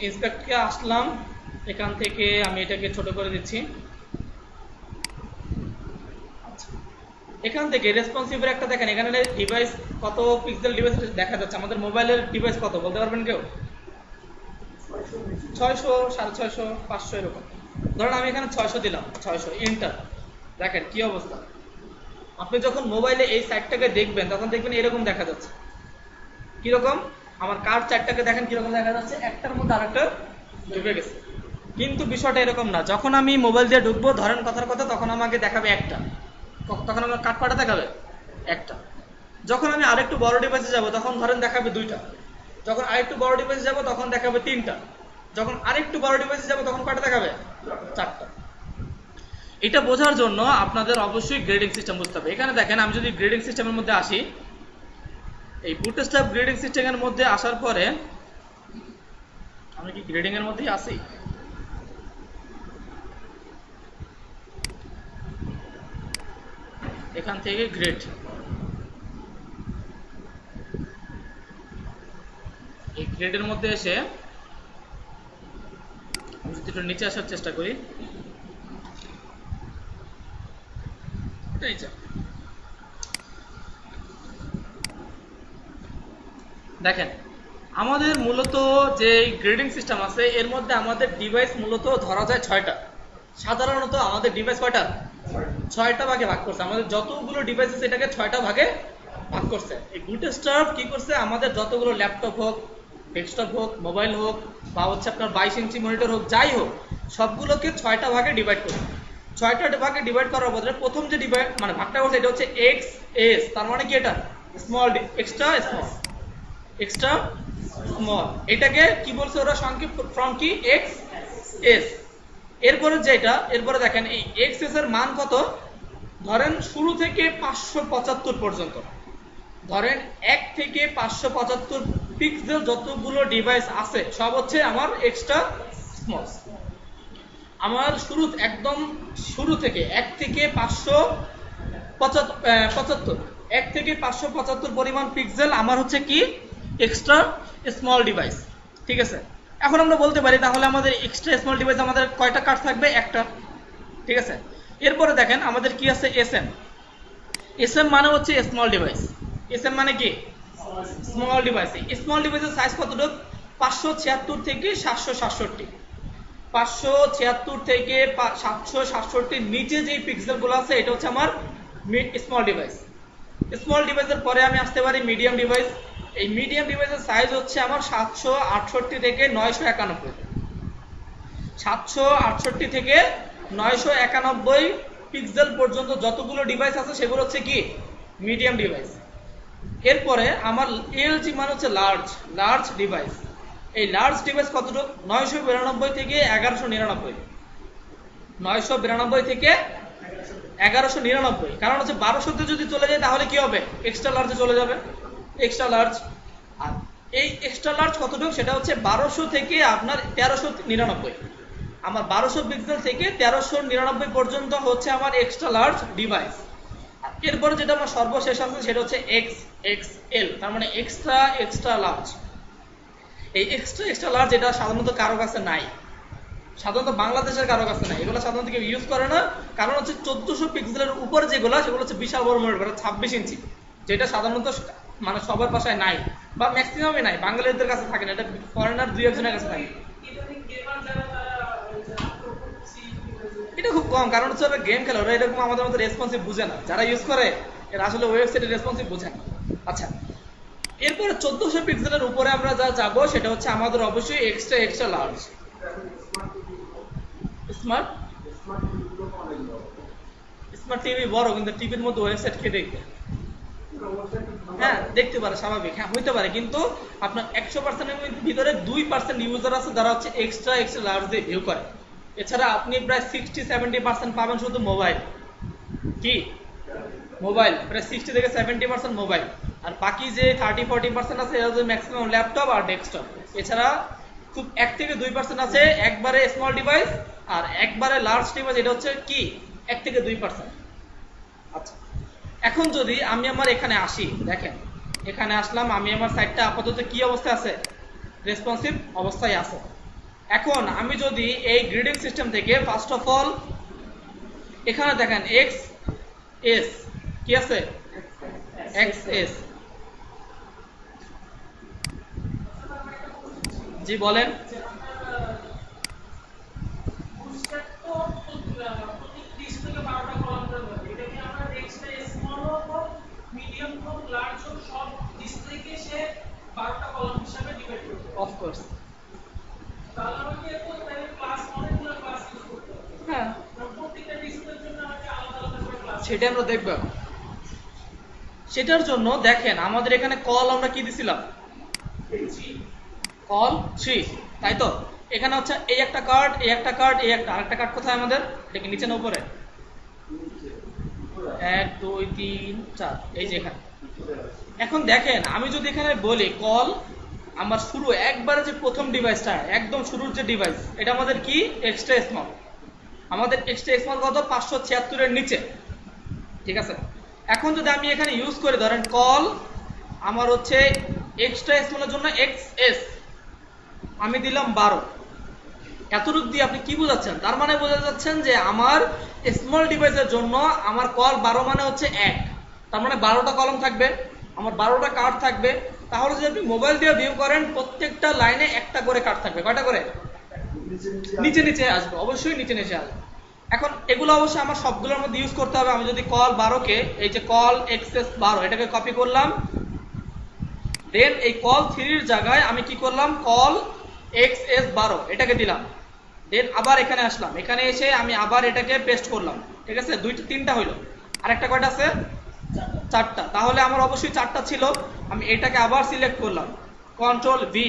ইন্সপেক্টকে আসলাম। এখান থেকে আমি এটাকে ছোট করে দিচ্ছি। এখান থেকে রেসপন্সিভের একটা দেখেন, এখানে ডিভাইস কত পিক্সেল ডিভাইস দেখা যাচ্ছে। আমাদের মোবাইলের ডিভাইস কত বলতে পারবেন কেউ? 600, 650, 500 এরকম। ধরেন আমি এখানে 600 দিলাম, 600 এন্টার। দেখেন কি অবস্থা। আপনি যখন মোবাইলে এই সাইটটাকে দেখবেন তখন দেখবেন এরকম দেখা যাচ্ছে। কিরকম? আমার কার চারটাকে দেখেন কিরকম দেখা যাচ্ছে, একটার মধ্যে আরেকটা ঢুকে গেছে। কিন্তু বিষয়টা এরকম না। যখন আমি মোবাইল দিয়ে ঢুকবো, ধরেন কথার কথা, তখন আমাকে দেখাবে একটা, তখন আমার কাঠ কয়টা দেখাবে? একটা। যখন আমি আরেকটু বড় ডিভাইসে যাব তখন ধরেন দেখাবে দুইটা। যখন আরেকটু বড় ডিভাইসে যাব তখন দেখাবে তিনটা। যখন আরেকটু বড় ডিভাইসে যাব তখন কয়টা দেখাবে? চারটা। এটা বোঝার জন্য আপনাদের অবশ্যই গ্রেডিং সিস্টেম বুঝতে হবে। এখানে দেখেন, আমি যদি গ্রেডিং সিস্টেমের মধ্যে আসি, এই বুটস্ট্র্যাপ গ্রেডিং সিস্টেমের মধ্যে আসার পরে, আমি কি গ্রেডিং এর মধ্যেই আসি? এখান থেকে গ্রেড, এই গ্রেডের মধ্যে এসে আমি যদি একটু নিচে আসার চেষ্টা করি, নিচে দেখেন আমাদের মূলত যে গ্রেডিং সিস্টেম আছে এর মধ্যে আমাদের ডিভাইস মূলত ধরা যায় 6টা। সাধারণত আমাদের ডিভাইস কয়টা? 6টা ভাগে ভাগ করছে। আমাদের যতগুলো ডিভাইস আছে এটাকে 6টা ভাগে ভাগ করছে। এই বুটস্ট্র্যাপ কি করছে, আমাদের যতগুলো ল্যাপটপ হোক, ডেস্কটপ হোক, মোবাইল হোক, বা হচ্ছে আপনার 22 ইঞ্চি মনিটর হোক, যাই হোক, সবগুলোকে 6টা ভাগে ডিভাইড করছে। 6টা ভাগে ডিভাইড করার বদলে প্রথম যে ডিভাইড মানে ভাগটা করছে এটা হচ্ছে এক্স এস। তার মানে কি? এটা small, extra small, extra small. এটাকে কি বলছে ওরা সংক্ষেপ ফ্রম কি? X S. এরপরে যেটা, এরপরে দেখেন এই এক্স এস এর মান কত? ধরেন শুরু থেকে 575 পর্যন্ত, ধরেন 1 থেকে 575 পিক্সেল যতগুলো ডিভাইস আছে সব হচ্ছে আমার এক্সট্রা স্মল। আমার একদম শুরু থেকে 1 থেকে 575, 1 থেকে 575 পরিমাণ পিক্সেল আমার হচ্ছে কি? Extra small device. ঠিক আছে, এখন আমরা বলতে পারি তাহলে আমাদের এক্সট্রা স্মল ডিভাইস আমাদের কয়টা কার্ড থাকবে? একটা। ঠিক আছে, এরপরে দেখেন আমাদের কি আছে? এসএম। এসএম মানে হচ্ছে স্মল ডিভাইস। এসএম মানে কি? Small device. স্মল ডিভাইসের সাইজ কতটুকু? 576 থেকে 767। 576 থেকে 767 নিচে যে পিক্সেলগুলো আছে এটা হচ্ছে আমার স্মল ডিভাইস। স্মল ডিভাইসের পরে আমি আসতে পারি মিডিয়াম ডিভাইস। এই মিডিয়াম ডিভাইসের সাইজ হচ্ছে আমার 768 থেকে 991। 768 থেকে 991 পিক্সেল পর্যন্ত যতগুলো ডিভাইস আছে সেগুলো হচ্ছে কি? Medium device. এরপরে আমার এলজি মানে হচ্ছে লার্জ ডিভাইস। এই লার্জ ডিভাইস কতটুকু? 992 থেকে 1199। 992 থেকে 1199। কারণ হচ্ছে 1200তে যদি চলে যায় তাহলে কি হবে? এক্সট্রা লার্জে চলে যাবে, এক্সট্রা লার্জ। আর এই এক্সট্রা লার্জ কতটুকু? সেটা হচ্ছে 1200 থেকে আপনার 1399। আমার 1200 পিক্সেল থেকে 1399 পর্যন্ত হচ্ছে আমার এক্সট্রা লার্জ ডিভাইস। এরপরে যেটা আমার সর্বশেষ আছে সেটা হচ্ছে এক্সএক্সএল, তার মানে এক্সট্রা লার্জ। এই এক্সট্রা লার্জ এটা সাধারণত কারো কাছে নাই, সাধারণত বাংলাদেশের কারো কাছে নাই। এগুলো সাধারণত কেউ ইউজ করে না, কারণ হচ্ছে 1400 পিক্সেলের উপরে যেগুলো সেগুলো হচ্ছে বিশাল বড় মনিটর, 26 ইঞ্চি, যেটা সাধারণত মানে সবার বাসায় নাই বা ম্যাক্সিমামই নাই, বাঙালিদের কাছে থাকে না, এটা ফরেনার 2-1 জনের কাছে থাকে। এটা খুব কম, কারণ হচ্ছে ওরা গেম খেলে, ওরা এরকম আমাদের মতো রেসপন্সিভ বুঝে না। যারা ইউজ করে এরা আসলে ওয়েবসাইটের রেসপন্সিভ বুঝে না। আচ্ছা, এরপরে 1400 পিক্সেলের উপরে আমরা যা যাবো সেটা হচ্ছে আমাদের অবশ্যই extra large smart. Smart TV বড়, কিন্তু টিভির মধ্যে ওয়েবসাইট কে দেখবে? হ্যাঁ, দেখতে পারে, স্বাভাবিক, হ্যাঁ হইতে পারে, কিন্তু আপনার 100%-এর ভিতরে 2% ইউজার আছে যারা হচ্ছে এক্সট্রা লার্জ দিয়ে ভিউ করে। এছাড়া আপনি প্রায় 60-70% পাবেন শুধু মোবাইল। কি? মোবাইল প্রায় 60 থেকে 70% মোবাইল। আর বাকি যে 30-40% আছে এটা হচ্ছে ম্যাক্সিমাম ল্যাপটপ আর ডেস্কটপ। এছাড়া খুব 1 থেকে 2% আছে একবারে স্মল ডিভাইস, আর একবারে লার্জ ডিভাইস, এটা হচ্ছে কি 1 থেকে 2%। আচ্ছা, এখন যদি আমি আমার এখানে আসি, দেখেন এখানে আসলাম, আমি আমার সাইটটা আপাতত কি অবস্থায় আছে? রেসপন্সিভ অবস্থায় আছে। এখন আমি যদি এই গ্রিডিং সিস্টেম থেকে ফার্স্ট অফ অল এখানে দেখেন এক্স এস কি আছে? X S. জি বলেন। করছি। হ্যাঁ, সেটা আমরা দেখবো এখন। সেটার জন্য দেখেন আমাদের এখানে কল আমরা কি দিছিলাম, কল 3, তাই তো? এখানে হচ্ছে এই একটা কার্ড, এই একটা কার্ড, এই একটা, আরেকটা কার্ড কোথায় আমাদের? এটা কি নিচে না উপরে? 1 2 3 4, এই যে এখানে। এখন দেখেন আমি যদি এখানে বলি কল আমার শুরু একবারে যে প্রথম ডিভাইসটা একদম শুরুর যে ডিভাইস, এটা আমাদের কি এক্সট্রা স্মল। আমাদের এক্সট্রা স্মল কত? 576 এর নিচে, ঠিক আছে? এখন যদি আমি এখানে ইউজ করি, ধরেন কল আমার হচ্ছে এক্সট্রা স্মলের জন্য এক্সএস, আমি দিলাম 12। এতটুকু দিয়ে আপনি কি বোঝাচ্ছেন? তার মানে বোঝা যাচ্ছেন যে আমার স্মল ডিভাইসের জন্য আমার কল 12 মানে হচ্ছে 1, তার মানে 12টা কলম থাকবে, আমার 12টা কার্ড থাকবে। তাহলে যদি আপনি মোবাইল দিয়ে ভিউ করেন, প্রত্যেকটা লাইনে একটা করে কার্ড থাকবে। কয়টা করে? নিচে নিচে আসবে, অবশ্যই নিচে নিচে আসবে। এখন এগুলো অবশ্যই আমার সবগুলোর মধ্যে ইউজ করতে হবে। আমি যদি কল 12 কে, এই যে কল এক্সএস 12, এটাকে কপি করলাম, দেন এই কল 3 এর জায়গায় আমি কি করলাম, কল এক্সএস 12 এটাকে দিলাম, দেন আবার এখানে আসলাম, এখানে এসে আমি আবার এটাকে পেস্ট করলাম, ঠিক আছে? তিনটা হইলো। আর একটা কয়টা আছে? 4টা। তাহলে আমার অবশ্যই 4টা ছিল। আমি এটাকে আবার সিলেক্ট করলাম, কন্ট্রোল ভি,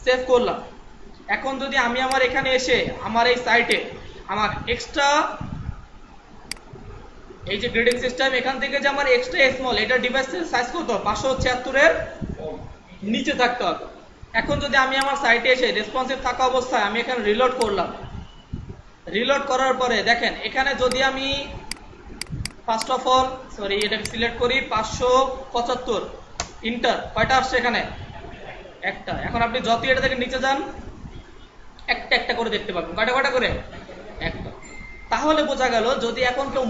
সেভ করলাম। এখন যদি আমি আমার এখানে এসে আমার এই সাইটে আমার এক্সট্রা এই যে গ্রেডিং সিস্টেম, এখান থেকে যে আমার এক্সট্রা স্মল, এটা ডিভাইসের সাইজ কত? 576 এর নিচে থাকতে হবে। এখন যদি আমি আমার সাইটে এসে রেসপন্সিভ থাকা অবস্থায় আমি এখানে রিলোড করলাম, রিলোড করার পরে দেখেন এখানে যদি আমি ফার্স্ট অফ অল এটাকে সিলেক্ট করি 575, ইন্টার, কয়টা আসছে এখানে? একটা। এখন আপনি যতই এটা থেকে নিচে যান, একটা একটা করে দেখতে পাবেন। কয়টা কয়টা করে? একটা। তাহলে বোঝা গেল যদি এখন কেউ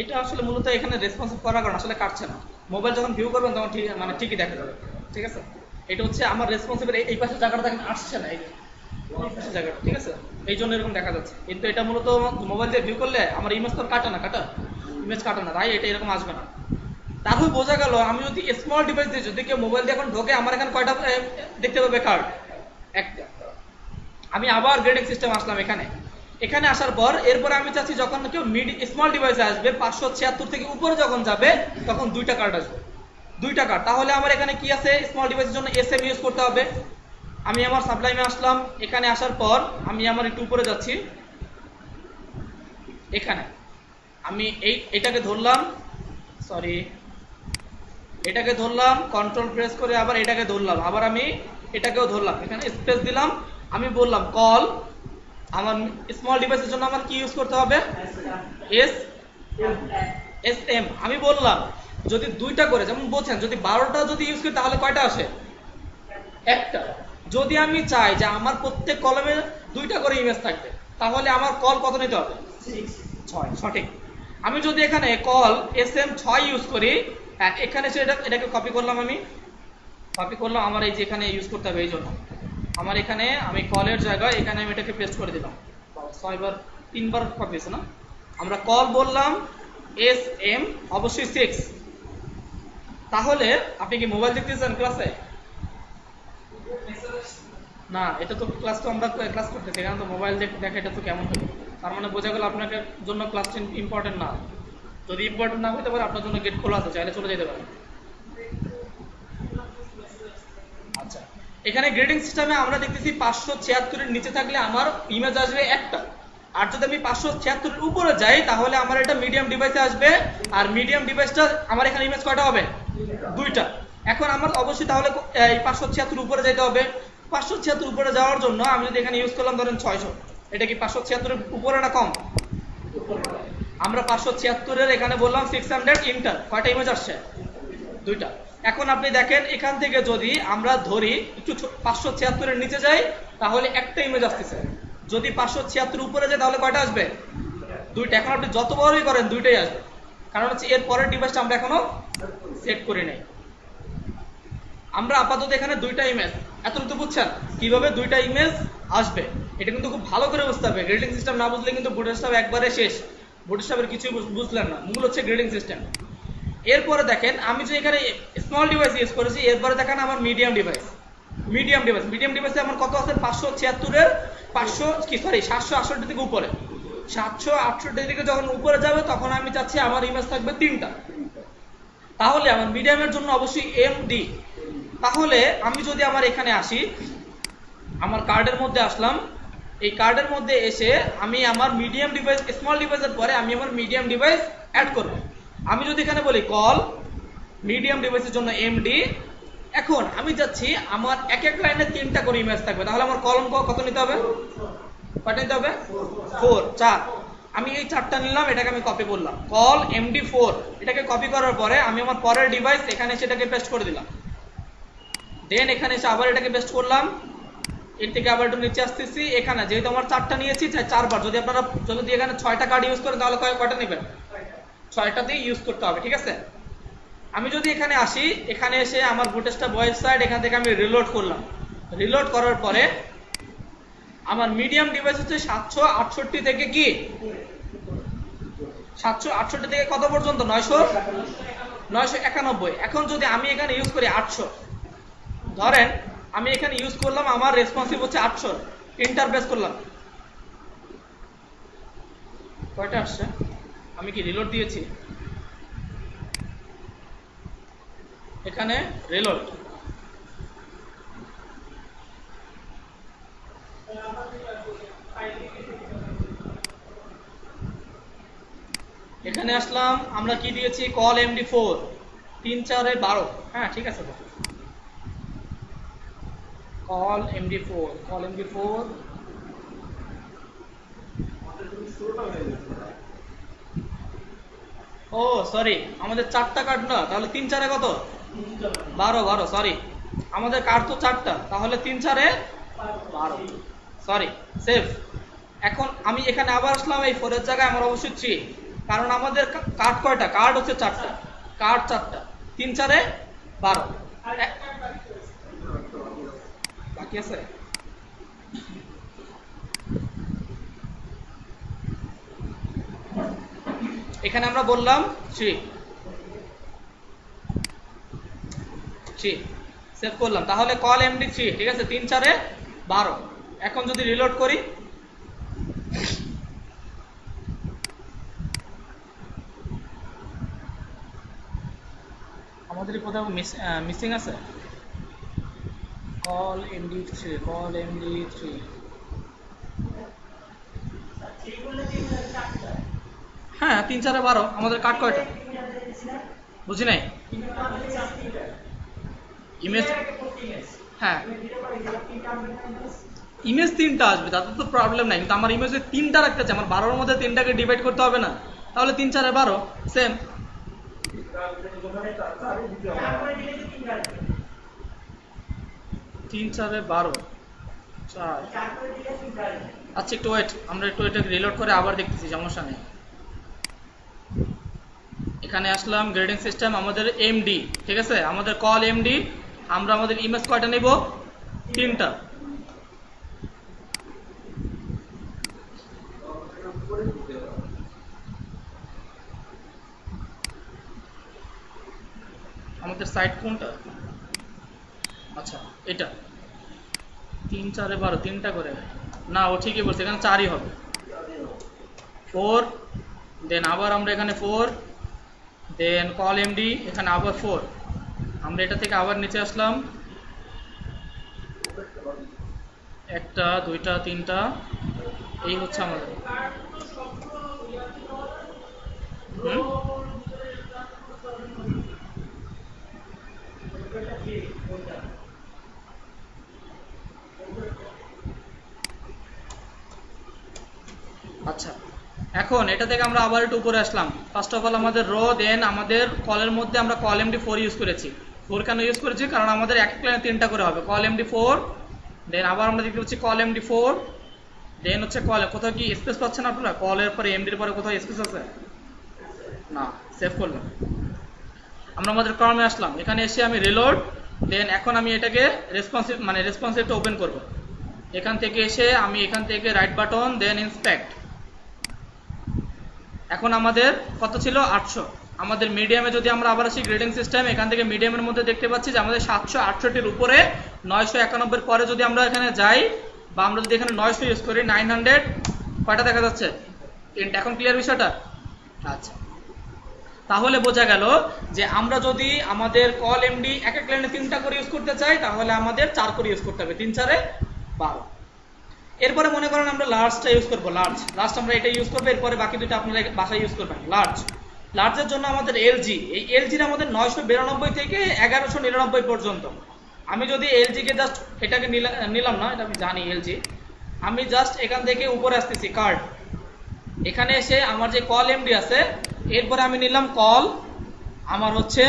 এটা আসলে মূলত এখানে রেসপন্সিভ করার কারণে আসলে কাটছে না। মোবাইল যখন ভিউ করবেন তখন ঠিক মানে ঠিকই দেখা যাবে, ঠিক আছে? এটা হচ্ছে আমার রেসপন্সিবল, এই পাশে জায়গাটা দেখেন আসছে না, এই পাশে জায়গাটা, ঠিক আছে? এই জন্য এরকম দেখা যাচ্ছে। কিন্তু এটা মূলত মোবাইল দিয়ে ভিউ করলে আমার ইমেজ তো কাটে না, ইমেজ কাটে না, তাই এটা এরকম আসবে না। তাহলে বোঝা গেল আমি যদি স্মল ডিভাইস দিয়ে যদি কেউ মোবাইল দিয়ে এখন ঢোকে, আমার এখানে কয়টা দেখতে পাবে কার্ড? একটা। আমি আবার গ্রেডিং সিস্টেম আসলাম এখানে, এখানে আসার পর এরপরে আমি চাচ্ছি যখন কেউ স্মল ডিভাইসে আসবে 576 থেকে উপরে যখন যাবে তখন 2টা কার্ড আসবে, 2টা কার্ড। তাহলে আমার এখানে কি আছে? স্মল ডিভাইসের জন্য এসএম ইউজ করতে হবে। আমি আমার সাবলাইমে আসলাম, এখানে আসার পর আমি আমার একটু উপরে যাচ্ছি, এখানে আমি এটাকে ধরলাম, এটাকে ধরলাম, কন্ট্রোল প্রেস করে আবার এটাকে ধরলাম, আবার আমি এটাকেও ধরলাম, এখানে স্পেস দিলাম। আমি বললাম কল আমার স্মল ডিভাইসের জন্য আমার কি ইউজ করতে হবে? S M. আমি বললাম যদি 2টা করে, যেমন বলছেন যদি 12টা যদি ইউজ করি তাহলে কয়টা আসে? একটা। যদি আমি চাই যে আমার প্রত্যেক কলমে 2টা করে ইমেজ থাকবে, তাহলে আমার কল কত নিতে হবে? 6, সঠিক। আমি যদি এখানে কল SM 6 ইউজ করি, এখানে এটাকে কপি করলাম, আমি কপি করলাম, আমার এই যে এখানে ইউজ করতে হবে, এই জন্য আমার এখানে আমি কলের জায়গায় এখানে আমি এটাকে পেস্ট করে দিলাম। 6 বার 3 বার কপি হয়েছে না? আমরা কল বললাম SM, অবশ্যই 6। তাহলে আপনি কি মোবাইল দেখতেছেন ক্লাসে? না, এটা তো ক্লাস, তো আমরা ক্লাস করতেছি, এখানে তো মোবাইল দেখা, এটা তো কেমন হবে? তার মানে বোঝা গেল আপনার জন্য ক্লাস ইম্পর্টেন্ট না। যদি ইম্পর্টেন্ট না হতে পারে, আপনার জন্য গেট খোলা আছে, চাইলে চলে যেতে পারেন। আচ্ছা, এখানে গ্রেডিং সিস্টেমে আমরা দেখতেছি 576 এর নিচে থাকলে আমার ইমেজ আসবে একটা, আর যদি আমি 576 এর উপরে যাই তাহলে আমার এটা মিডিয়াম ডিভাইসে আসবে, আর মিডিয়াম ডিভাইসটা আমার এখানে ইমেজ কয়টা হবে? 2টা। এখন আমার অবশ্যই তাহলে এই 576 উপরে যেতে হবে। 576 উপরে যাওয়ার জন্য আমি যদি এখানে ইউজ করলাম ধরেন 600, এটা কি 576 এর উপরে না কম? আমরা 576 এর এখানে বললাম 600, ইন্টার, কয়টা ইমেজ আসছে? 2টা। এখন আপনি দেখেন এখান থেকে যদি আমরা ধরি একটু 576 এর নিচে যাই তাহলে একটা ইমেজ আসতেছে, যদি 576 উপরে যায় তাহলে কয়টা আসবে? 2টা। এখন আপনি যত বড়ই করেন 2টাই আসবে, কারণ হচ্ছে এর পরের ডিভাইসটা আমরা এখনো সেট করি নাই। আমরা আপাতত এখানে 2টা ইমেজ, এতটুকু বুঝছেন কিভাবে 2টা ইমেজ আসবে? এটা কিন্তু খুব ভালো করে বুঝতে হবে। গ্রেডিং সিস্টেম না বুঝলে কিন্তু বুটস্ট্র্যাপ একবারে শেষ, বুটস্ট্র্যাপের কিছুই বুঝলেন না, মূল হচ্ছে গ্রেডিং সিস্টেম। এরপরে দেখেন আমি যদি এখানে স্মল ডিভাইস ইউজ করেছি, এরপরে দেখেন আমার মিডিয়াম ডিভাইস। মিডিয়াম ডিভাইসে আমার কত আছে, 576-এর 768 থেকে উপরে। 768 থেকে যখন উপরে যাবে তখন আমি চাচ্ছি আমার ইমেজ থাকবে 3টা। তাহলে আমার মিডিয়ামের জন্য অবশ্যই এমডি। তাহলে আমি যদি আমার এখানে আসি, আমার কার্ডের মধ্যে আসলাম, এই কার্ডের মধ্যে এসে আমি আমার মিডিয়াম ডিভাইস, স্মল ডিভাইসের পরে আমি আমার মিডিয়াম ডিভাইস অ্যাড করব। আমি যদি এখানে বলি কল মিডিয়াম ডিভাইসের জন্য এমডি, এখন আমি যাচ্ছি আমার এক এক লাইনে 3টা করে ইমেজ থাকবে। তাহলে আমার কলম কত নিতে হবে, কয়টা নিতে হবে, 4। আমি এই 4টা নিলাম, এটাকে আমি কপি করলাম, কল MD4, এটাকে কপি করার পরে আমি আমার পরের ডিভাইস এখানে সেটাকে পেস্ট করে দিলাম। দেন এখানে এসে আবার এটাকে পেস্ট করলাম, এর থেকে আবার একটু নিচে আসতেছি, এখানে যেহেতু আমার 4টা নিয়েছি 4বার, যদি আপনারা যদি এখানে 6টা কার্ড ইউজ করেন তাহলে কয়টা নেবেন, 6টাতেই ইউজ করতে হবে, ঠিক আছে। আমি যদি এখানে আসি, এখানে এসে আমার বুটেস্টা বয়েজ সাইড, এখান থেকে আমি রিলোড করলাম। রিলোড করার পরে আমার মিডিয়াম ডিভাইস হচ্ছে 768 থেকে কি 768 থেকে কত পর্যন্ত, 991। এখন যদি আমি এখানে ইউজ করি 800, ধরেন আমি এখানে ইউজ করলাম, আমার রেসপন্সিভ হচ্ছে 800, এন্টার প্রেস করলাম, কয়টা আসছে, আমি কি রিলোড দিয়েছি, এখানে রিলোড, এখানে আসলাম, আমরা কি দিয়েছি, কল MD4, 3-4-12, হ্যাঁ ঠিক আছে, কল MD4, ও সরি, আমাদের 4টা কার্ড না, তাহলে 3-4-এ কত, 12, সরি, আমাদের কার্ড তো 4টা, তাহলে 3-4-12, সরি, সেভ। এখন আমি এখানে আবার আসলাম, এই 4-এর জায়গায় আমার অবশ্যই 3, কারণ আমাদের কার্ড কয়টা, কার্ড হচ্ছে 4টা, কার্ড 4টা, 3-4-12 বাকি আছে। এখানে আমরা বললাম 3, সেভ করলাম, তাহলে কল MD3, ঠিক আছে, 3-4-12। এখন যদি রিলোড করি, আমাদের কোথাও মিসিং আছে, কল MD3, হ্যাঁ 3-4-12, আমাদের কার্ড কয়টা, বুঝি নাই, ইমেজ, হ্যাঁ ইমেজ 3টা আসবে, তাতে তো প্রবলেম নাই, কিন্তু আমার ইমেজে 3টা রাখতে চাই, আমার 12-এর মধ্যে 3টাকে ডিভাইড করতে হবে না, তাহলে 3-4-12 সেম। 3-4-12, 4, আচ্ছা একটু ওয়েট, আমরা একটু এটাকে রিলোড করে আবার দেখতেছি, সমস্যা নেই। এখানে আসলাম, গ্রেডিং সিস্টেম, আমাদের MD, ঠিক আছে, আমাদের কল MD, আমরা আমাদের ইমেজ কয়টা নেব, 3টা। আমাদের সাইট কোনটা, আচ্ছা এটা, 3-4-12, 3টা করে, না ও ঠিকই বলছে, এখানে 4ই হবে, 4, দেন আবার আমরা এখানে 4, দেন কল MD, এখানে আবার 4, আমরা এটা থেকে আবার নিচে আসলাম, 1টা 2টা 3টা, এই হচ্ছে আমাদের, আচ্ছা এখন এটা থেকে আমরা আবার একটু উপরে আসলাম, ফার্স্ট অফ অল আমাদের রো, দেন আমাদের কলের মধ্যে আমরা কল MD4 ইউজ করেছি, 4 কেন ইউজ করেছি, কারণ আমাদের এক এক লাইনে 3টা করে হবে, কল MD4, দেন আবার আমরা দেখতে পাচ্ছি কল MD4, দেন হচ্ছে কল, কোথাও কি স্পেস পাচ্ছেন আপনারা, কলের পরে MD-র পরে কোথাও স্পেস আছে না, সেভ করলাম, আমরা আমাদের কর্মে আসলাম, এখানে এসে আমি রিলোড, দেন এখন আমি এটাকে রেসপন্সিভটা ওপেন করব, এখান থেকে এসে আমি এখান থেকে রাইট বাটন, দেন ইন্সপেক্ট, এখন আমাদের কত ছিল, 800, আমাদের মিডিয়ামে যদি আমরা আবার আসি গ্রেডিং সিস্টেম, এখান থেকে মিডিয়ামের মধ্যে দেখতে পাচ্ছি যে আমাদের 768 উপরে 991 পরে যদি আমরা এখানে যাই বা আমরা যদি এখানে 900 ইউজ করি 900 কয়টা দেখা যাচ্ছে? 3টা। এখন ক্লিয়ার বিষয়টা? আচ্ছা, তাহলে বোঝা গেল যে আমরা যদি আমাদের কল এমডি এক এক লাইনে 3টা করে ইউজ করতে চাই তাহলে আমাদের 4 করে ইউজ করতে হবে, 3 4 12। এরপরে মনে করেন আমরা লার্জটা ইউজ করবো, লার্জ আমরা এটা ইউজ করবো, এরপরে বাকি দুটো আপনারা বাসায় ইউজ করবেন। লার্জের জন্য আমাদের এলজি, এই এলজির আমাদের 992 থেকে 1199 পর্যন্ত। আমি যদি এলজি কে জাস্ট এটাকে নিলাম না, এটা আমি জানি এলজি, আমি জাস্ট এখান থেকে উপরে আসতেছি কার্ড, এখানে এসে আমার যে কল এমডি আছে এরপরে আমি নিলাম কল আমার হচ্ছে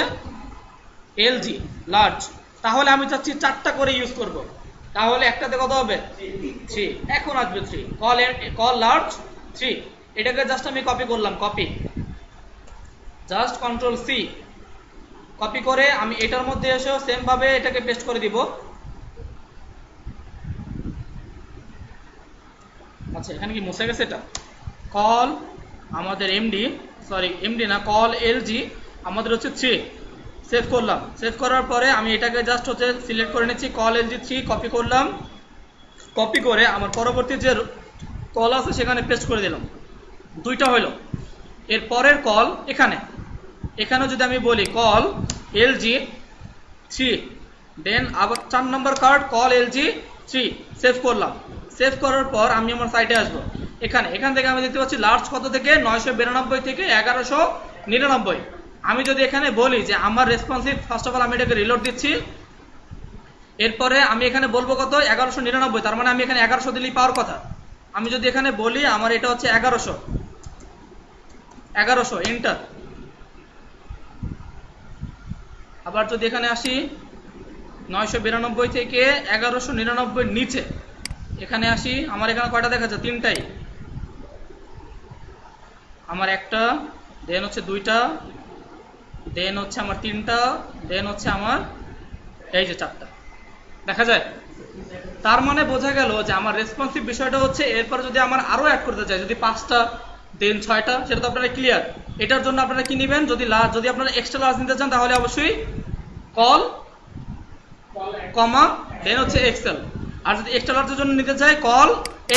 এলজি লার্জ, তাহলে আমি চাচ্ছি 4টা করে ইউজ করব, তাহলে একটাতে কত হবে? 3। এখন আসবে 3 কল লার্জ 3, এটাকে জাস্ট আমি কপি করলাম, copy just control C, copy করে আমি এটার মধ্যে এসেও সেম ভাবে এটাকে পেস্ট করে দিব। আচ্ছা, এখানে কি মুছে গেছে? এটা কল আমাদের এমডি, সরি এমডি না, কল এলজি আমাদের হচ্ছে 3, সেভ করলাম। সেভ করার পরে আমি এটাকে জাস্ট হচ্ছে সিলেক্ট করে নিচ্ছি, কল এলজি 3 কপি করলাম, কপি করে আমার পরবর্তী যে কল আছে সেখানে পেস্ট করে দিলাম, 2টা হলো। এর পরের কল এখানে যদি আমি বলি কল এলজি 3, দেন আবার 4 নম্বর কার্ড কল এলজি 3, সেভ করলাম। সেভ করার পর আমি আমার সাইটে আসবো, এখান থেকে আমি দেখতে পাচ্ছি লার্জ কত থেকে 992 থেকে 1199। আমি যদি এখানে বলি যে আমার রেসপন্সিভ, ফার্স্ট অফ অল আমি এটাকে রিলোড দিচ্ছি, এরপরে আমি এখানে বলবো কত? 1199, তার মানে আমি এখানে 1100 দিলেই পাওয়ার কথা। আমি যদি এখানে বলি আমার এটা হচ্ছে 1100 এন্টার। আবার যদি এখানে আসি 992 থেকে 1199 নিচে এখানে আসি, আমার এখানে কয়টা দেখা যাচ্ছে? 3টাই। আমার একটা, দেন হচ্ছে 2টা, দেন হচ্ছে আমার 3টা, দেন হচ্ছে আমার এই যে 4টা দেখা যায়। তার মানে বোঝা গেল যে আমার রেসপন্সিভ বিষয়টা হচ্ছে, এরপর যদি আমার আরো অ্যাড করতে চাই, যদি 5টা দেন 6টা, সেটা তো আপনারা ক্লিয়ার। এটার জন্য আপনারা কি নেবেন? যদি আপনারা এক্সট্রা লার্জ নিতে চান তাহলে অবশ্যই কল কমা দেন হচ্ছে এক্সেল, আর যদি এক্সট্রা লার্জের জন্য নিতে চাই কল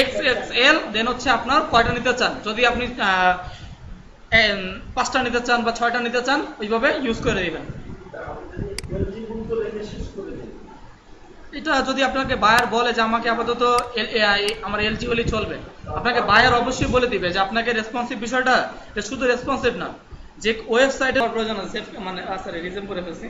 এক্সএল, দেন হচ্ছে আপনার কয়টা নিতে চান, যদি আপনি 5টা নিতে চান বা 6টা নিতে চান ওইভাবে ইউজ করে দিবেন। এটা যদি আপনাকে বায়ার বলে যে আমাকে আপাতত আমার এলজি হলেই চলবে, আপনাকে বায়ার অবশ্যই বলে দিবে যে আপনাকে রেসপন্সিভ বিষয়টা শুধু রেসপন্সিভ না, যে ওয়েবসাইটের প্রয়োজন আছে, মানে সরি রিজেম করে ফেলছি।